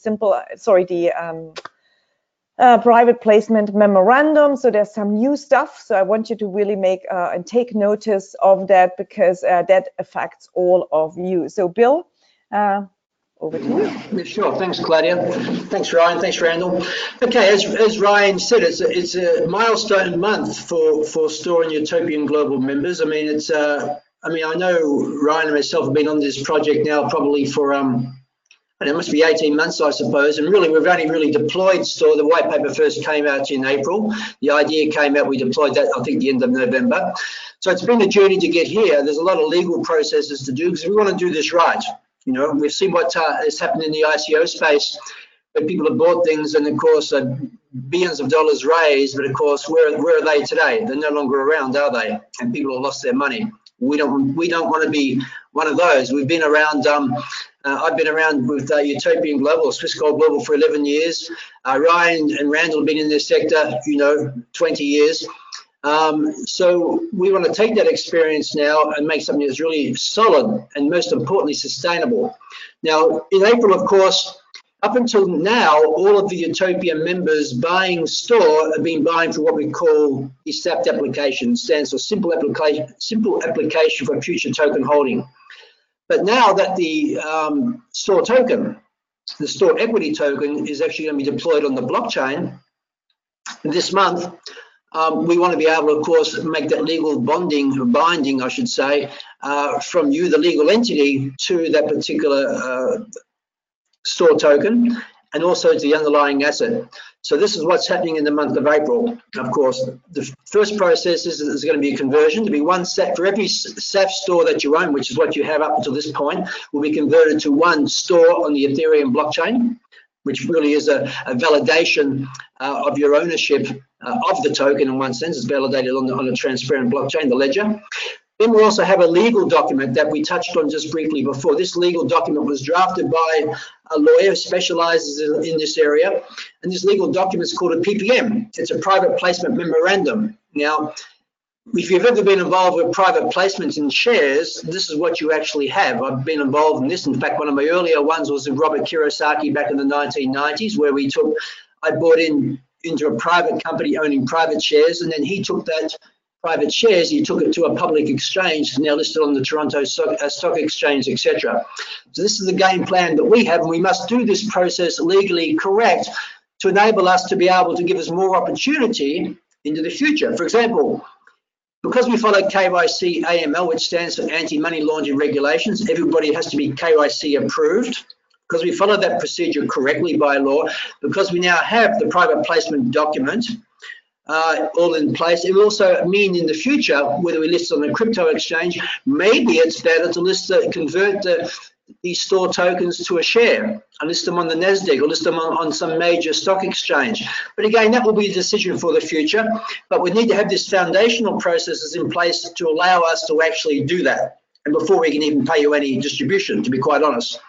private placement memorandum. So there's some new stuff. So I want you to really make and take notice of that, because that affects all of you. So Bill, over to you. Yeah, sure. Thanks, Claudia. Thanks, Ryan. Thanks, Randall. Okay, as Ryan said, it's a milestone month for Store and Utopian Global members. I mean, I know Ryan and myself have been on this project now probably for it must be 18 months, I suppose, and really we've only really deployed Store. The white paper first came out in April. The idea came out, we deployed that, I think, the end of November. So it's been a journey to get here. There's a lot of legal processes to do because we want to do this right. You know, we've seen what has happened in the ICO space, where people have bought things and, of course, billions of dollars raised, but of course, where are they today? They're no longer around, are they? And people have lost their money. We don't want to be one of those. We've been around. I've been around with Utopian Global, Swiss Gold Global, for 11 years. Ryan and Randall have been in this sector, 20 years. So we want to take that experience now and make something that's really solid and, most importantly, sustainable. Now, in April, of course, up until now, all of the Utopian members buying Store have been buying for what we call the SAPT application, stands for Simple Application for Future Token Holding. But now that the Store token, the Store equity token, is actually going to be deployed on the blockchain this month, we want to be able to, of course, make that legal binding, I should say, from you, the legal entity, to that particular Store token, and also to the underlying asset. So this is what's happening in the month of April. Of course, the first process is there's going to be a conversion. There'll be one SAP for every SAP store that you own, which is what you have up until this point, will be converted to one store on the Ethereum blockchain, which really is a validation of your ownership of the token. In one sense, it's validated on a transparent blockchain, the ledger. Then we also have a legal document that we touched on just briefly before. This legal document was drafted by a lawyer who specializes in this area. And this legal document is called a PPM. It's a private placement memorandum. Now, if you've ever been involved with private placements in shares, this is what you actually have. I've been involved in this. In fact, one of my earlier ones was with Robert Kiyosaki back in the 1990s, where I bought into a private company owning private shares, and then he took that private shares, he took it to a public exchange, now listed on the Toronto Stock Exchange, etc. So this is the game plan that we have, and we must do this process legally correct to enable us to be able to give us more opportunity into the future. For example, because we follow KYC AML, which stands for Anti-Money Laundering Regulations, everybody has to be KYC approved, because we followed that procedure correctly by law, because we now have the private placement document all in place. It will also mean in the future, whether we list on a crypto exchange, maybe it's better to convert these store tokens to a share and list them on the NASDAQ or list them on some major stock exchange. But again, that will be a decision for the future. But we need to have this foundational processes in place to allow us to actually do that, and before we can even pay you any distribution, to be quite honest.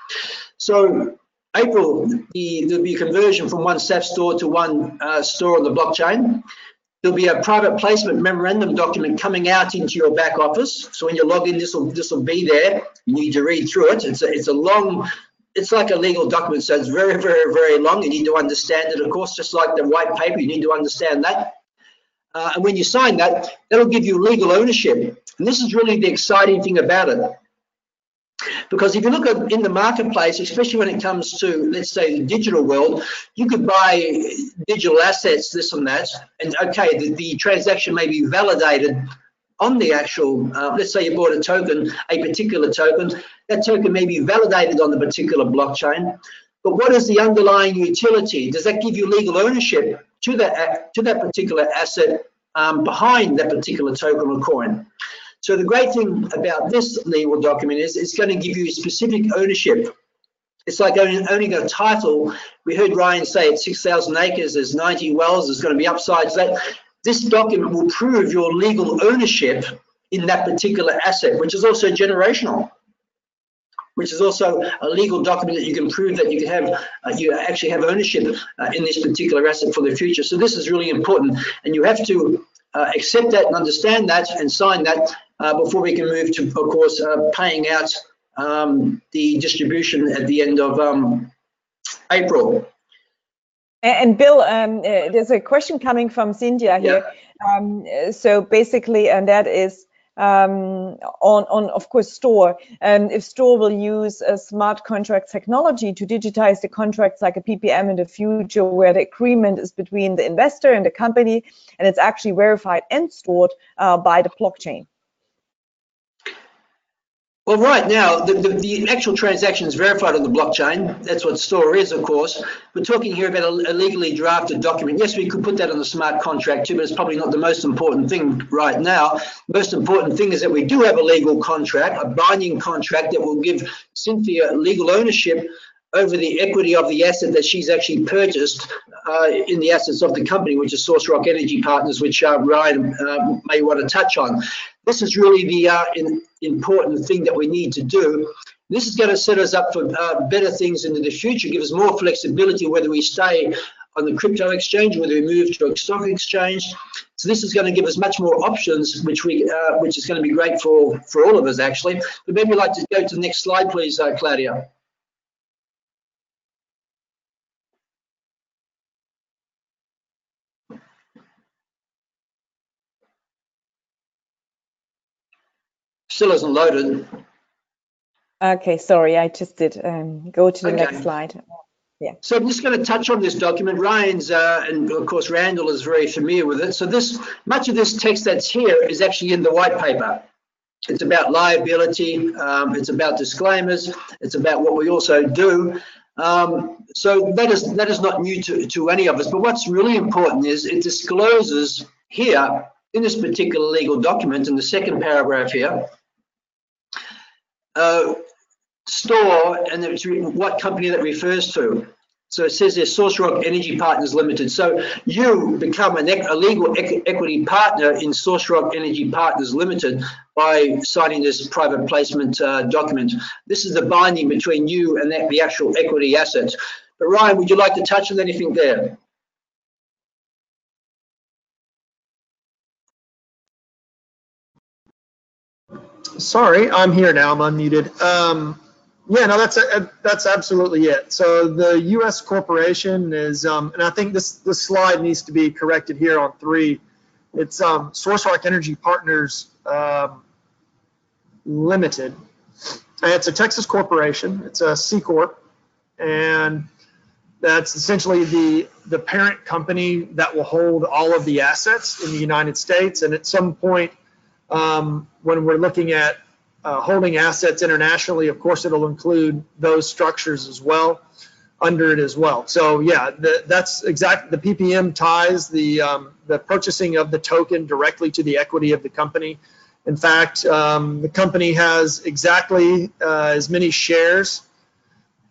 So April, there'll be a conversion from one SAF store to one store on the blockchain. There'll be a private placement memorandum document coming out into your back office. So when you log in, this will be there. You need to read through it. It's a long, it's like a legal document, so it's very, very, very long. You need to understand it, of course, just like the white paper. You need to understand that. And when you sign that, that'll give you legal ownership. And this is really the exciting thing about it. Because if you look in the marketplace, especially when it comes to, let's say, the digital world, you could buy digital assets, this and that, and okay, the transaction may be validated on the actual, let's say you bought a token, a particular token, that token may be validated on the particular blockchain, but what is the underlying utility? Does that give you legal ownership to that particular asset behind that particular token or coin? So the great thing about this legal document is it's going to give you specific ownership. It's like owning a title. We heard Ryan say it's 6,000 acres, there's 90 wells, there's going to be upsides. This document will prove your legal ownership in that particular asset, which is also generational, which is also a legal document that you can prove that you can have, you actually have ownership in this particular asset for the future. So this is really important, and you have to accept that and understand that and sign that before we can move to, of course, paying out the distribution at the end of April. And Bill, there's a question coming from Cynthia here. Yeah. So basically, and that is on of course Store. If Store will use a smart contract technology to digitize the contracts like a PPM in the future, where the agreement is between the investor and the company, and it's actually verified and stored by the blockchain. Well, right now, the actual transaction is verified on the blockchain. That's what Store is, of course. We're talking here about a legally drafted document. Yes, we could put that on the smart contract too, but it's probably not the most important thing right now. The most important thing is that we do have a legal contract, a binding contract that will give Cynthia legal ownership over the equity of the asset that she's actually purchased in the assets of the company, which is Source Rock Energy Partners, which Ryan may want to touch on. This is really the important thing that we need to do. This is going to set us up for better things into the future, give us more flexibility, whether we stay on the crypto exchange, whether we move to a stock exchange. So this is going to give us much more options, which is going to be great for all of us, actually. But maybe I'd like to go to the next slide, please, Claudia. Still isn't loaded. Okay, sorry, I just did. Go to the next slide. Yeah. So I'm just going to touch on this document. Ryan's and of course Randall is very familiar with it. So much of this text that's here is actually in the white paper. It's about liability. It's about disclaimers. It's about what we also do. So that is not new to any of us. But what's really important is it discloses here in this particular legal document, in the second paragraph here, Store, and it's written what company that refers to. So it says there's Source Rock Energy Partners Limited. So you become a legal equity partner in Source Rock Energy Partners Limited by signing this private placement document. This is the binding between you and the actual equity assets. But Ryan, would you like to touch on anything there? Sorry, I'm here now. I'm unmuted. Yeah, no, that's absolutely it. So the U.S. corporation is, and I think this slide needs to be corrected here on 3. It's Source Rock Energy Partners Limited. And it's a Texas corporation. It's a C Corp, and that's essentially the parent company that will hold all of the assets in the United States. And at some point, when we're looking at holding assets internationally, of course, it'll include those structures as well under it as well. So yeah, that's exactly, the PPM ties the purchasing of the token directly to the equity of the company. In fact, the company has exactly as many shares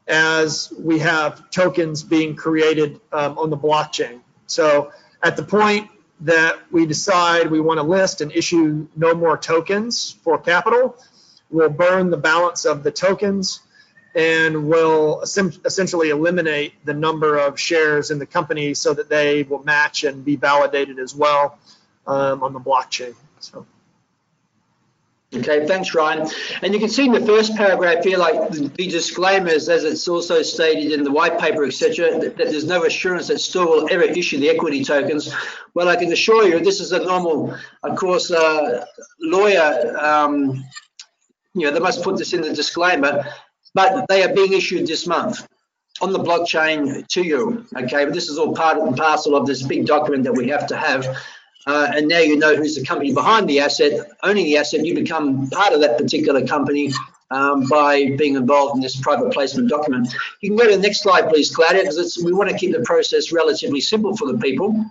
as we have tokens being created on the blockchain. So at the point that we decide we want to list and issue no more tokens for capital, we'll burn the balance of the tokens and will essentially eliminate the number of shares in the company so that they will match and be validated as well on the blockchain. So. Okay, thanks, Ryan. And you can see in the first paragraph here, like the disclaimers, as it's also stated in the white paper, etc., that there's no assurance that Store will ever issue the equity tokens. Well, I can assure you, this is a normal, of course, lawyer, they must put this in the disclaimer, but they are being issued this month on the blockchain to you. Okay, but this is all part and parcel of this big document that we have to have. And now you know who's the company behind the asset, owning the asset. You become part of that particular company by being involved in this private placement document. You can go to the next slide, please, Claudia, because we want to keep the process relatively simple for the people.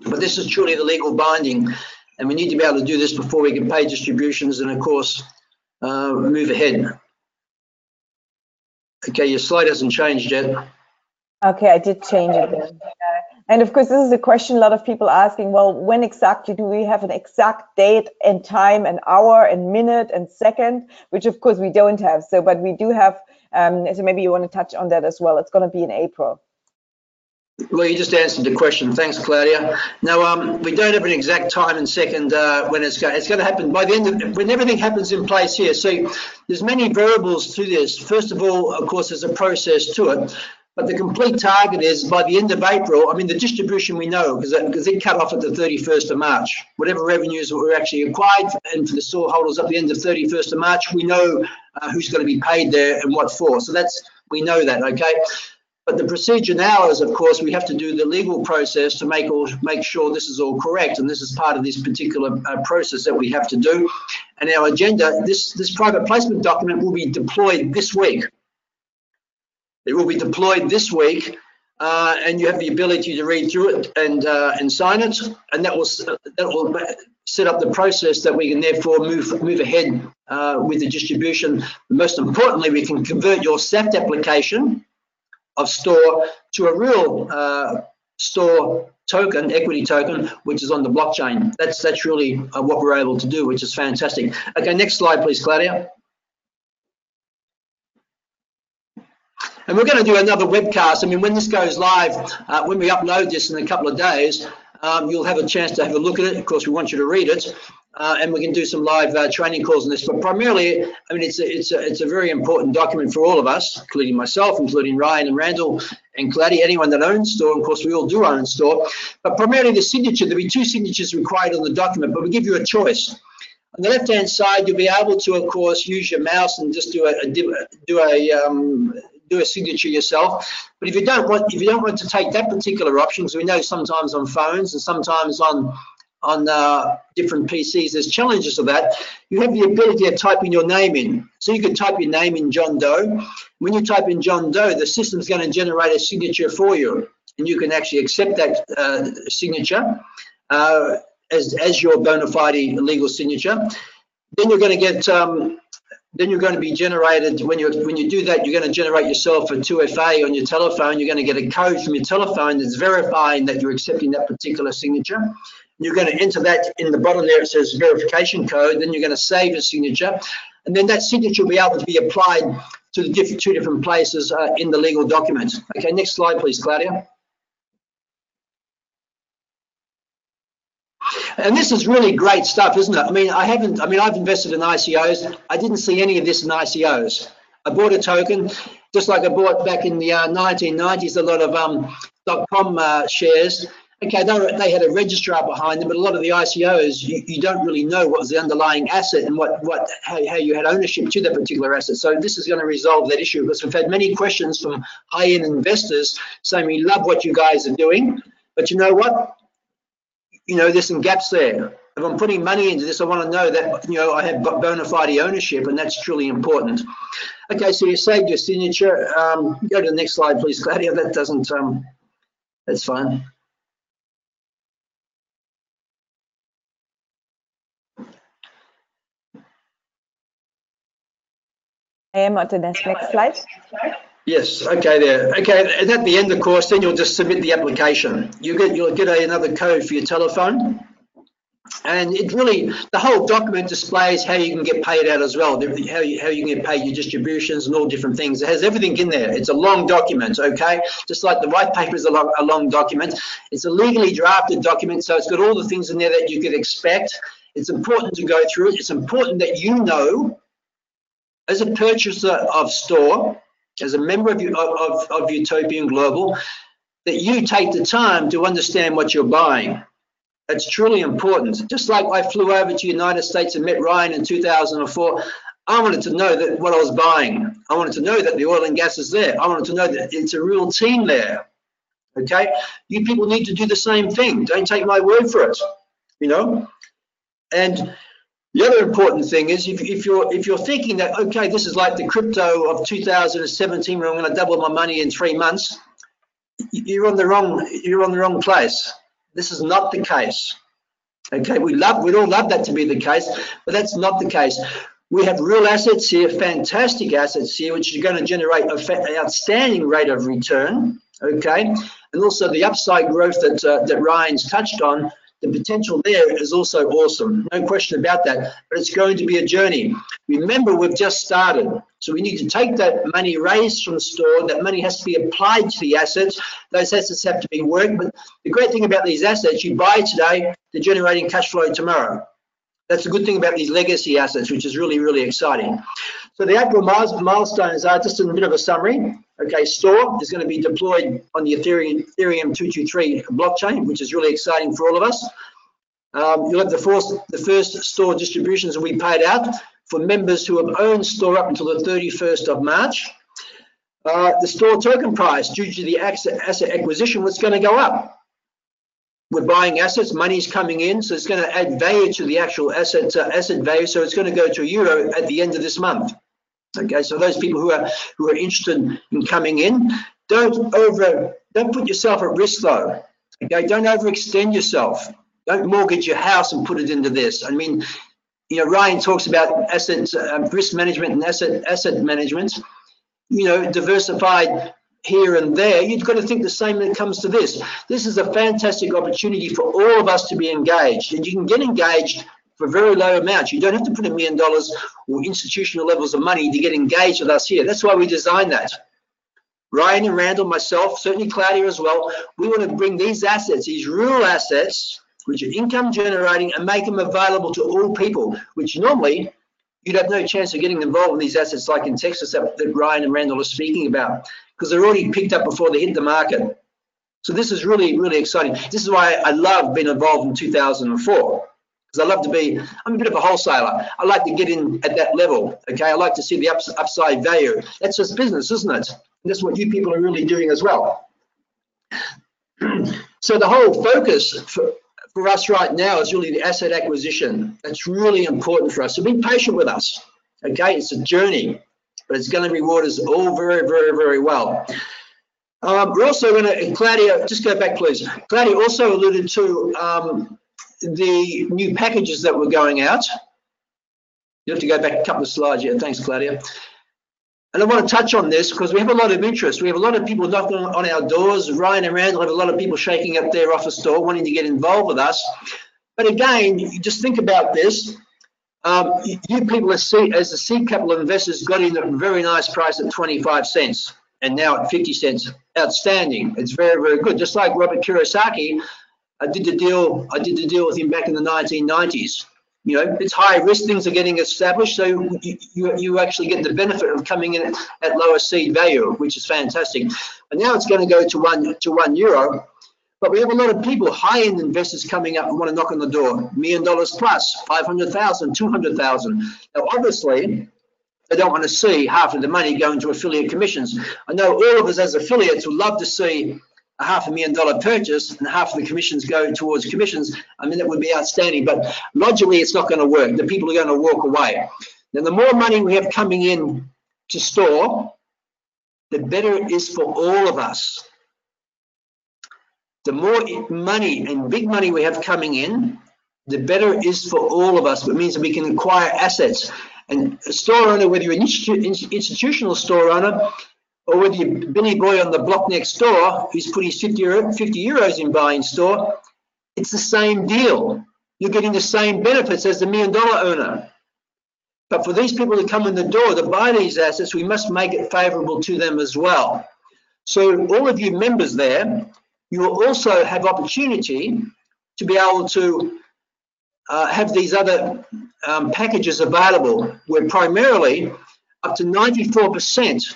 But this is truly the legal binding, and we need to be able to do this before we can pay distributions and, of course, move ahead. Okay, your slide hasn't changed yet. Okay, I did change it then. And of course, this is a question a lot of people asking, well, when exactly do we have an exact date and time and hour and minute and second, which of course we don't have. So, but we do have, so maybe you want to touch on that as well. It's going to be in April. Well, you just answered the question. Thanks, Claudia. Now, we don't have an exact time and second when it's going to happen. By the end of, when everything happens in place here. So there's many variables to this. First of all, of course, there's a process to it. But the complete target is by the end of April. I mean, the distribution we know because it cut off at the 31st of March. Whatever revenues were actually acquired, and for the store holders at the end of 31st of March, we know who's going to be paid there and what for. So we know that, okay? But the procedure now is, of course, we have to do the legal process to make sure this is all correct, and this is part of this particular process that we have to do. And our agenda, this private placement document will be deployed this week. It will be deployed this week, and you have the ability to read through it and sign it, and that will set up the process that we can therefore move ahead with the distribution. Most importantly, we can convert your SAFT application of Store to a real Store token, equity token, which is on the blockchain. That's really what we're able to do, which is fantastic. Okay, next slide, please, Claudia. And we're going to do another webcast. I mean, when this goes live, when we upload this in a couple of days, you'll have a chance to have a look at it. Of course, we want you to read it, and we can do some live training calls on this. But primarily, I mean, it's a very important document for all of us, including myself, including Ryan and Randall and Claudia, anyone that owns Store. Of course, we all do own Store. But primarily, the signature, there'll be two signatures required on the document, but we give you a choice. On the left-hand side, you'll be able to, of course, use your mouse and just do a signature yourself. But if you don't want to take that particular option, because we know sometimes on phones and sometimes on different PCs there's challenges of that, you have the ability of typing your name in. So you can type your name in John Doe. When you type in John Doe, the system's going to generate a signature for you, and you can actually accept that signature as your bona fide legal signature. Then you're going to get then you're going to be generated, when you do that, you're going to generate yourself a 2FA on your telephone. You're going to get a code from your telephone that's verifying that you're accepting that particular signature. You're going to enter that in the bottom there. It says verification code. Then you're going to save a signature, and then that signature will be able to be applied to the two different places in the legal document. Okay, next slide, please, Claudia. And this is really great stuff, isn't it? I mean, I've invested in ICOs. I didn't see any of this in ICOs. I bought a token, just like I bought back in the 1990s, a lot of .com shares. Okay, they had a registrar behind them, but a lot of the ICOs, you don't really know what was the underlying asset and how you had ownership to that particular asset. So this is going to resolve that issue, because we've had many questions from high-end investors saying, we love what you guys are doing, but you know what? You know, there's some gaps there. if I'm putting money into this, I want to know that, you know, I have bona fide ownership, and that's truly important. Okay, so you saved your signature. Go to the next slide, please, Claudia. That doesn't, that's fine. I am on the next slide. Yes, okay there. Okay, and at the end of the course, then you'll just submit the application. You'll get another code for your telephone. And it really, the whole document displays how you can get paid out as well, how you can get paid, your distributions and all different things. It has everything in there. It's a long document, okay? Just like the white paper is a long document. It's a legally drafted document, so it's got all the things in there that you could expect. It's important to go through it. It's important that you know, as a purchaser of store, as a member of Utopian Global, that you take the time to understand what you're buying. That's truly important. Just like I flew over to the United States and met Ryan in 2004, I wanted to know that what I was buying. I wanted to know that the oil and gas is there. I wanted to know that it's a real team there. Okay? You people need to do the same thing. Don't take my word for it. You know? And the other important thing is if you're thinking that, okay, this is like the crypto of 2017 where I'm going to double my money in 3 months, you're on the wrong place. This is not the case. Okay, we'd all love that to be the case, but that's not the case. We have real assets here, fantastic assets here, which are going to generate an outstanding rate of return. Okay, and also the upside growth that Ryan's touched on. The potential there is also awesome, no question about that, but it's going to be a journey. Remember, we've just started, so we need to take that money raised from the store. That money has to be applied to the assets. Those assets have to be worked, but the great thing about these assets, you buy today, they're generating cash flow tomorrow. That's the good thing about these legacy assets, which is really, really exciting. So the April milestones are just a bit of a summary. Okay, store is going to be deployed on the Ethereum 223 blockchain, which is really exciting for all of us. You'll have the first store distributions will be paid out for members who have owned store up until the 31st of March. The store token price, due to the asset acquisition, was going to go up. We're buying assets, money's coming in, so it's going to add value to the actual asset value. So it's going to go to €1 at the end of this month. Okay, so those people who are interested in coming in, don't put yourself at risk though. Okay, don't overextend yourself. Don't mortgage your house and put it into this. I mean, you know, Ryan talks about asset risk management and asset management. You know, diversified here and there. You've got to think the same when it comes to this. This is a fantastic opportunity for all of us to be engaged, and you can get engaged for very low amounts. You don't have to put $1 million or institutional levels of money to get engaged with us here. That's why we designed that. Ryan and Randall, myself, certainly Claudia as well, we want to bring these assets, these real assets, which are income generating, and make them available to all people, which normally you'd have no chance of getting involved in these assets like in Texas that Ryan and Randall are speaking about, because they're already picked up before they hit the market. So this is really, really exciting. This is why I love being involved in 2004. Because I love to be, I'm a bit of a wholesaler. I like to get in at that level, okay? I like to see the upside value. That's just business, isn't it? And that's what you people are really doing as well. So the whole focus for us right now is really the asset acquisition. That's really important for us. So be patient with us, okay? It's a journey, but it's going to reward us all very, very, very well. We're also going to, Claudia, just go back, please. Claudia also alluded to the new packages that were going out. You have to go back a couple of slides. Yeah, thanks, Claudia. And I want to touch on this because we have a lot of interest. We have a lot of people knocking on our doors. Ryan and Randall have a lot of people shaking up their office door wanting to get involved with us. But again, you just think about this. You people as the seed capital investors got in at a very nice price at 25 cents and now at 50 cents. Outstanding. It's very, very good. Just like Robert Kiyosaki, I did the deal with him back in the 1990s. You know, it's high risk, things are getting established, so you actually get the benefit of coming in at lower seed value, which is fantastic. And now it's going to go to €1. But we have a lot of people, high-end investors coming up and want to knock on the door, $1 million plus, 500,000, 200,000. Now, obviously, they don't want to see half of the money going to affiliate commissions. I know all of us as affiliates would love to see a $500,000 purchase and half of the commissions go towards commissions, I mean, that would be outstanding. But logically, it's not going to work. The people are going to walk away. Now, the more money we have coming in to store, the better it is for all of us. The more money and big money we have coming in, the better it is for all of us. It means that we can acquire assets. And a store owner, whether you're an institutional store owner or whether you're Billy Boy on the block next door who's putting 50 euros in buying store, it's the same deal. You're getting the same benefits as the $1 million owner. But for these people to come in the door to buy these assets, we must make it favorable to them as well. So all of you members there, you will also have opportunity to be able to have these other packages available, where primarily up to 94%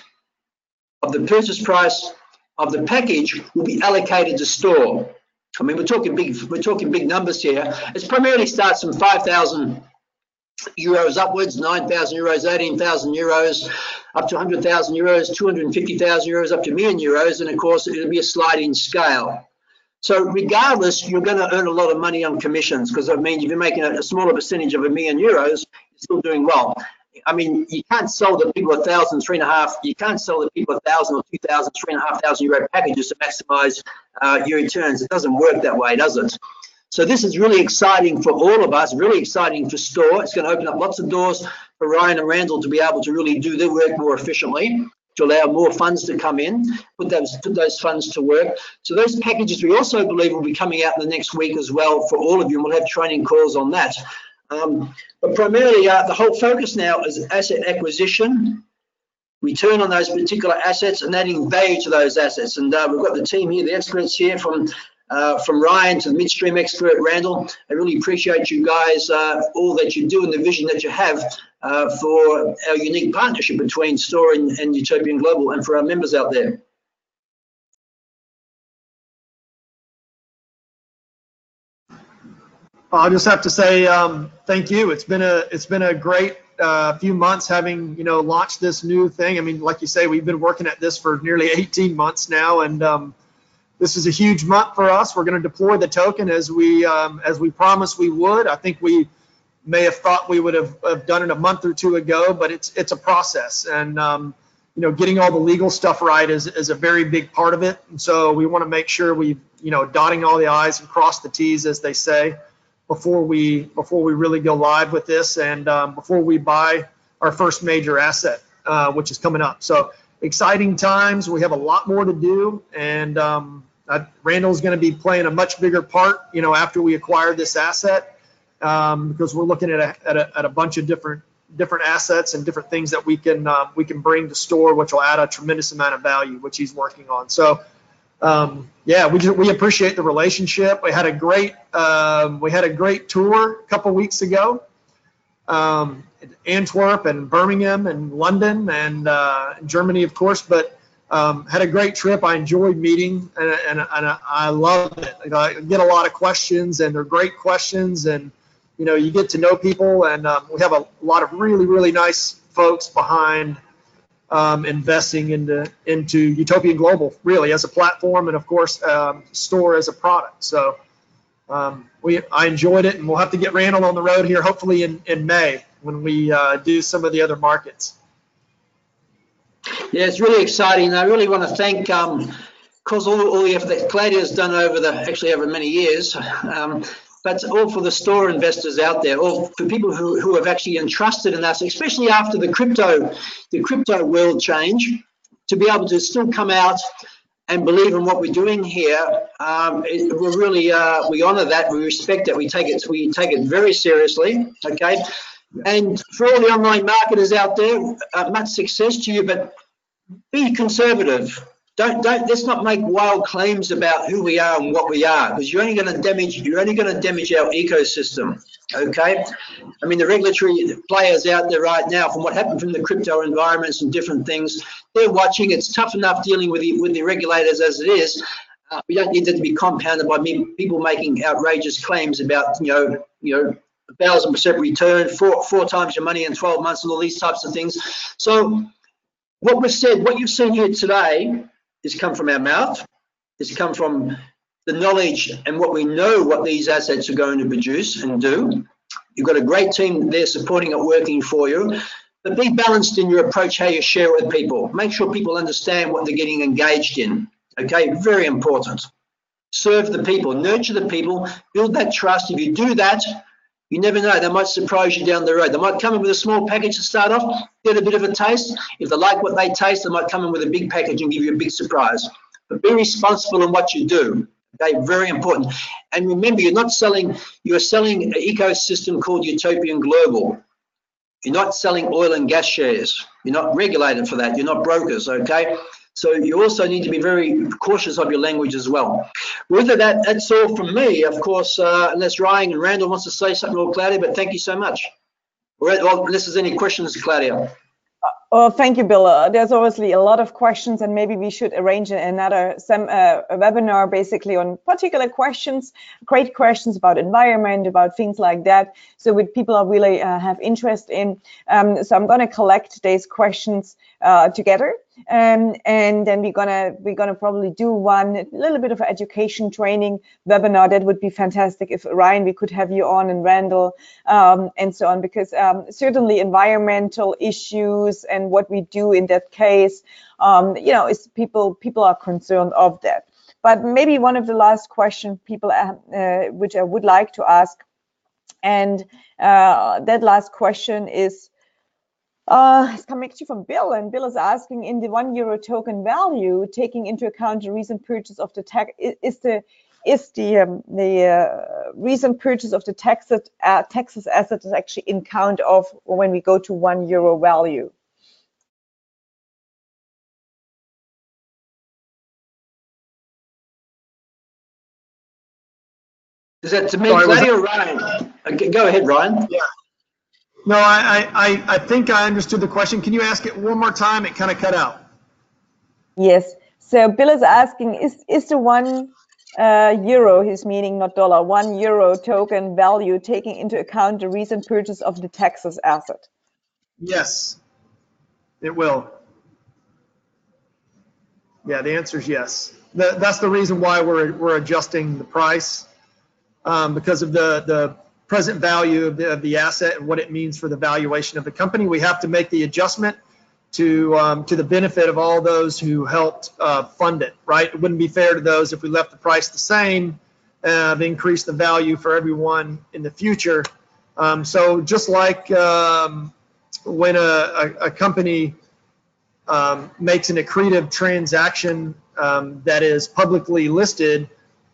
of the purchase price of the package will be allocated to store. I mean, we're talking big numbers here. It primarily starts from 5,000 euros upwards, 9,000 euros, 18,000 euros, up to 100,000 euros, 250,000 euros, up to €1 million euros, and of course it'll be a sliding scale. So regardless, you're going to earn a lot of money on commissions, because I mean, if you're making a smaller percentage of €1 million, you're still doing well. I mean, you can't sell the people 1,000, 3.5. You can't sell the people 1,000 or 2,000, 3,500 euro packages to maximise your returns. It doesn't work that way, does it? So this is really exciting for all of us, really exciting for store. It's going to open up lots of doors for Ryan and Randall to be able to really do their work more efficiently, to allow more funds to come in, put those funds to work. So those packages we also believe will be coming out in the next week as well for all of you, and we'll have training calls on that. But primarily the whole focus now is asset acquisition, return on those particular assets, and adding value to those assets. And we've got the team here, the experts here, from Ryan to the midstream expert, Randall. I really appreciate you guys, all that you do and the vision that you have for our unique partnership between Store and Utopian Global, and for our members out there. I'll just have to say thank you. It's been a great few months having launched this new thing. I mean, like you say, we've been working at this for nearly 18 months now, and this is a huge month for us. We're going to deploy the token as we promised we would. I think we may have thought we would have done it a month or two ago, but it's a process, and getting all the legal stuff right is a very big part of it. And so we want to make sure we dotting all the I's and cross the T's, as they say, before we really go live with this, and before we buy our first major asset, which is coming up. So exciting times. We have a lot more to do, and Randall's going to be playing a much bigger part, after we acquire this asset, because we're looking at a bunch of different assets and different things that we can bring to Store, which will add a tremendous amount of value, which he's working on. So yeah, we appreciate the relationship. We had a great tour a couple weeks ago, Antwerp and Birmingham and London and Germany, of course, but had a great trip. I enjoyed meeting, and I love it. I get a lot of questions, and they're great questions, and you get to know people, and we have a lot of really, really nice folks behind investing into Utopian Global, really, as a platform, and of course Store as a product. So I enjoyed it, and we'll have to get Randall on the road here hopefully in May when we do some of the other markets. Yeah, it's really exciting. I really want to thank because all the effort that Claudia has done over many years, but all for the Store investors out there, all for people who have actually entrusted in us, especially after the crypto world change, to be able to still come out and believe in what we're doing here. We're really we honour that, we respect it, we take it very seriously. Okay, and for all the online marketers out there, much success to you, but be conservative. Let's not make wild claims about who we are and what we are, because you're only going to damage our ecosystem. Okay, I mean, the regulatory players out there right now, from what happened from the crypto environments and different things, they're watching. It's tough enough dealing with the regulators as it is. We don't need that to be compounded by people making outrageous claims about 1,000% return, four times your money in 12 months, and all these types of things. So what you've seen here today, has come from our mouth. has come from the knowledge and what we know what these assets are going to produce and do. You've got a great team there supporting it, working for you. But be balanced in your approach, how you share it with people. Make sure people understand what they're getting engaged in. Okay, very important. Serve the people, nurture the people, build that trust. If you do that, you never know, they might surprise you down the road. They might come in with a small package to start off, get a bit of a taste. If they like what they taste, they might come in with a big package and give you a big surprise. But be responsible in what you do. Okay, very important. And remember, you're selling an ecosystem called Utopian Global. You're not selling oil and gas shares. You're not regulated for that. You're not brokers, okay? So you also need to be very cautious of your language as well. With that, that's all from me. Of course, unless Ryan and Randall wants to say something, or Claudia, but thank you so much. Well, unless there's any questions, Claudia. Oh, thank you, Bill. There's obviously a lot of questions, and maybe we should arrange another webinar basically on particular questions, great questions about environment, about things like that. So what people are really have interest in. So I'm going to collect these questions together, and then we're gonna probably do one little bit of education training webinar. That would be fantastic if Ryan, we could have you on, and Randall, and so on, because certainly environmental issues and what we do in that case, you know, is people are concerned of that. But maybe one of the last questions people which I would like to ask, and that last question is it's coming actually from Bill, and Bill is asking, in the €1 token value, taking into account the recent purchase of the tech, is the recent purchase of the Texas asset is actually in count of when we go to €1 value? Is that to me, Claudia, or Ryan? Go ahead, Ryan. Yeah. No, I think I understood the question. Can you ask it one more time? It kind of cut out. Yes. So Bill is asking, is the €1, he's meaning not dollar, €1 token value taking into account the recent purchase of the Texas asset? Yes, it will. Yeah, the answer is yes. That's the reason why we're adjusting the price, because of the present value of the asset and what it means for the valuation of the company. We have to make the adjustment to the benefit of all those who helped fund it, right? It wouldn't be fair to those if we left the price the same, increase the value for everyone in the future. So just like when a company makes an accretive transaction that is publicly listed,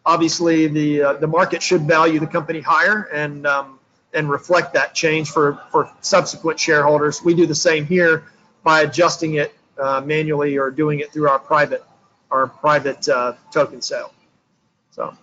obviously the market should value the company higher and reflect that change for subsequent shareholders. We do the same here by adjusting it manually or doing it through our private token sale. So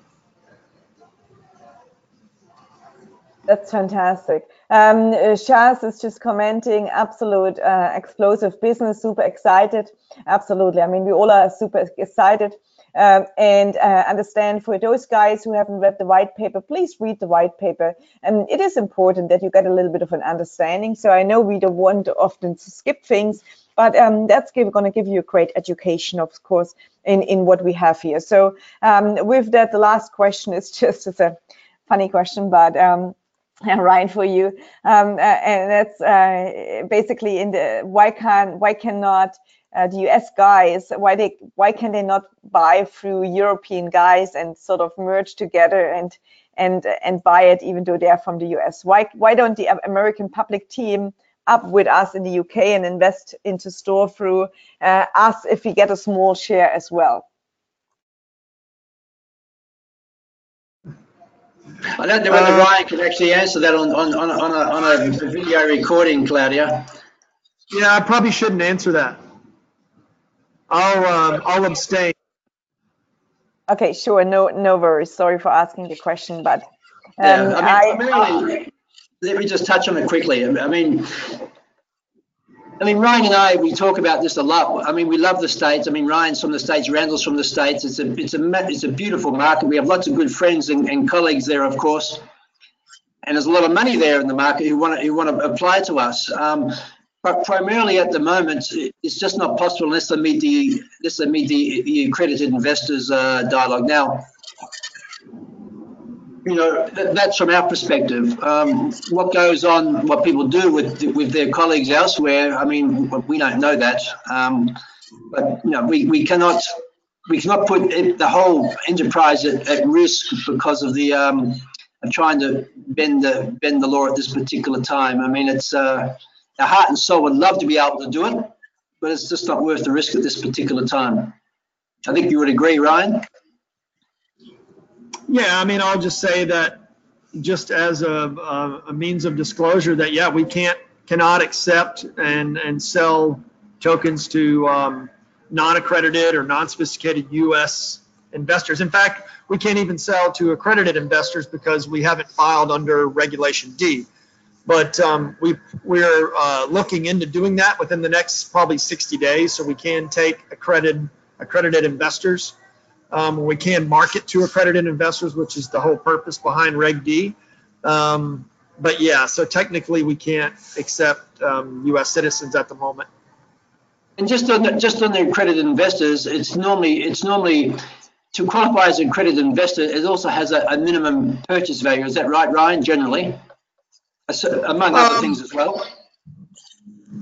that's fantastic. Shaz is just commenting, absolute explosive business, super excited. Absolutely. I mean, we all are super excited. And understand, for those guys who haven't read the white paper, please read the white paper. And it is important that you get a little bit of an understanding. So I know we don't want often to skip things, but that's going to give you a great education, of course, in what we have here. So with that, the last question is just a funny question, but Ryan, for you, and that's basically in the why cannot the US guys, why can they not buy through European guys and sort of merge together and buy it, even though they are from the US? Why don't the American public team up with us in the UK and invest into store through us if we get a small share as well? I don't know whether Ryan can actually answer that on a video recording, Claudia. Yeah, I probably shouldn't answer that. I'll abstain. Okay, sure, no worries. Sorry for asking the question, but primarily, let me just touch on it quickly. I mean, Ryan and I, we talk about this a lot. I mean, we love the States. I mean, Ryan's from the States, Randall's from the States. It's a beautiful market. We have lots of good friends and colleagues there, of course. And there's a lot of money there in the market who want to apply to us. but primarily at the moment, it's just not possible unless they meet the accredited investors dialogue. Now, you know, that's from our perspective. What goes on, what people do with their colleagues elsewhere, I mean, we don't know that. But you know, we cannot put the whole enterprise at risk because of the of trying to bend the law at this particular time. I mean, it's our heart and soul would love to be able to do it, but it's just not worth the risk at this particular time. I think you would agree, Ryan. Yeah, I mean, I'll just say that just as a means of disclosure that, yeah, we cannot accept and sell tokens to non-accredited or non-sophisticated U.S. investors. In fact, we can't even sell to accredited investors because we haven't filed under Regulation D. But we're looking into doing that within the next probably 60 days, so we can take accredited investors. We can market to accredited investors, which is the whole purpose behind Reg D. But yeah, so technically we can't accept U.S. citizens at the moment. And just on the accredited investors, it's normally to qualify as an accredited investor, it also has a minimum purchase value. Is that right, Ryan? Generally, among other things as well.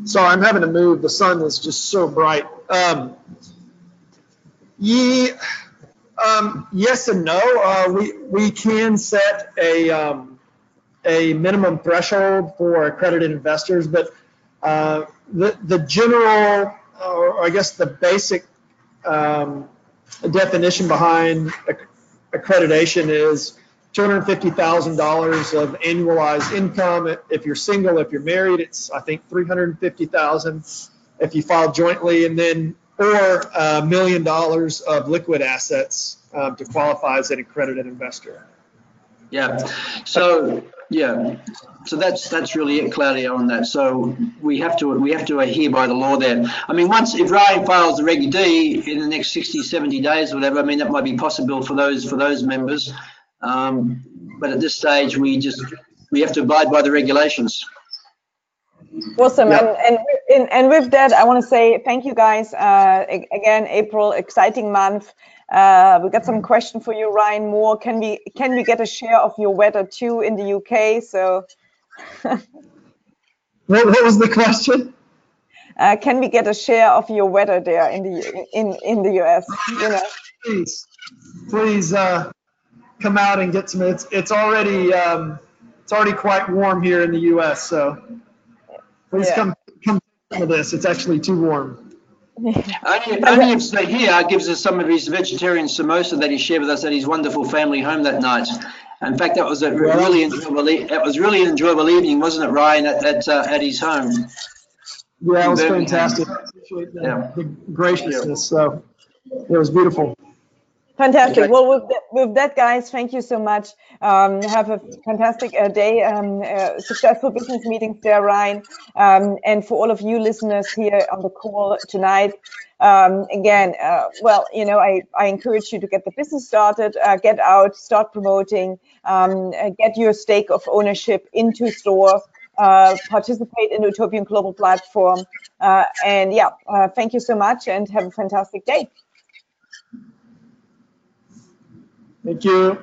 Sorry, I'm having to move. The sun is just so bright. Yes and no. We can set a minimum threshold for accredited investors, but the general, or I guess the basic definition behind accreditation is $250,000 of annualized income. If you're single, if you're married, it's I think $350,000 if you file jointly, and then or $1 million of liquid assets to qualify as an accredited investor. Yeah. So yeah. So that's really it, Claudio, on that. So we have to adhere by the law there. I mean, if Ryan files the Reg D in the next 60, 70 days or whatever, I mean, that might be possible for those members. But at this stage, we have to abide by the regulations. Awesome. Yeah. And with that, I want to say thank you guys. Again, April, exciting month. We got some question for you, Ryan Moore. Can we get a share of your weather too in the UK? So What was the question? Can we get a share of your weather there in the US? You know. Please come out and get some. It's already quite warm here in the US, so please come to this. It's actually too warm. Only if Zahir gives us some of his vegetarian samosa that he shared with us at his wonderful family home that night. In fact, that was a really enjoyable evening, wasn't it, Ryan, at his home? Yeah, it was fantastic. I appreciate the graciousness. So it was beautiful. Fantastic. Well, with that, guys, thank you so much. Have a fantastic day. Successful business meetings there, Ryan. And for all of you listeners here on the call tonight, again, well, you know, I encourage you to get the business started, get out, start promoting, get your stake of ownership into store, participate in the Utopian Global Platform. And yeah, thank you so much and have a fantastic day. Thank you.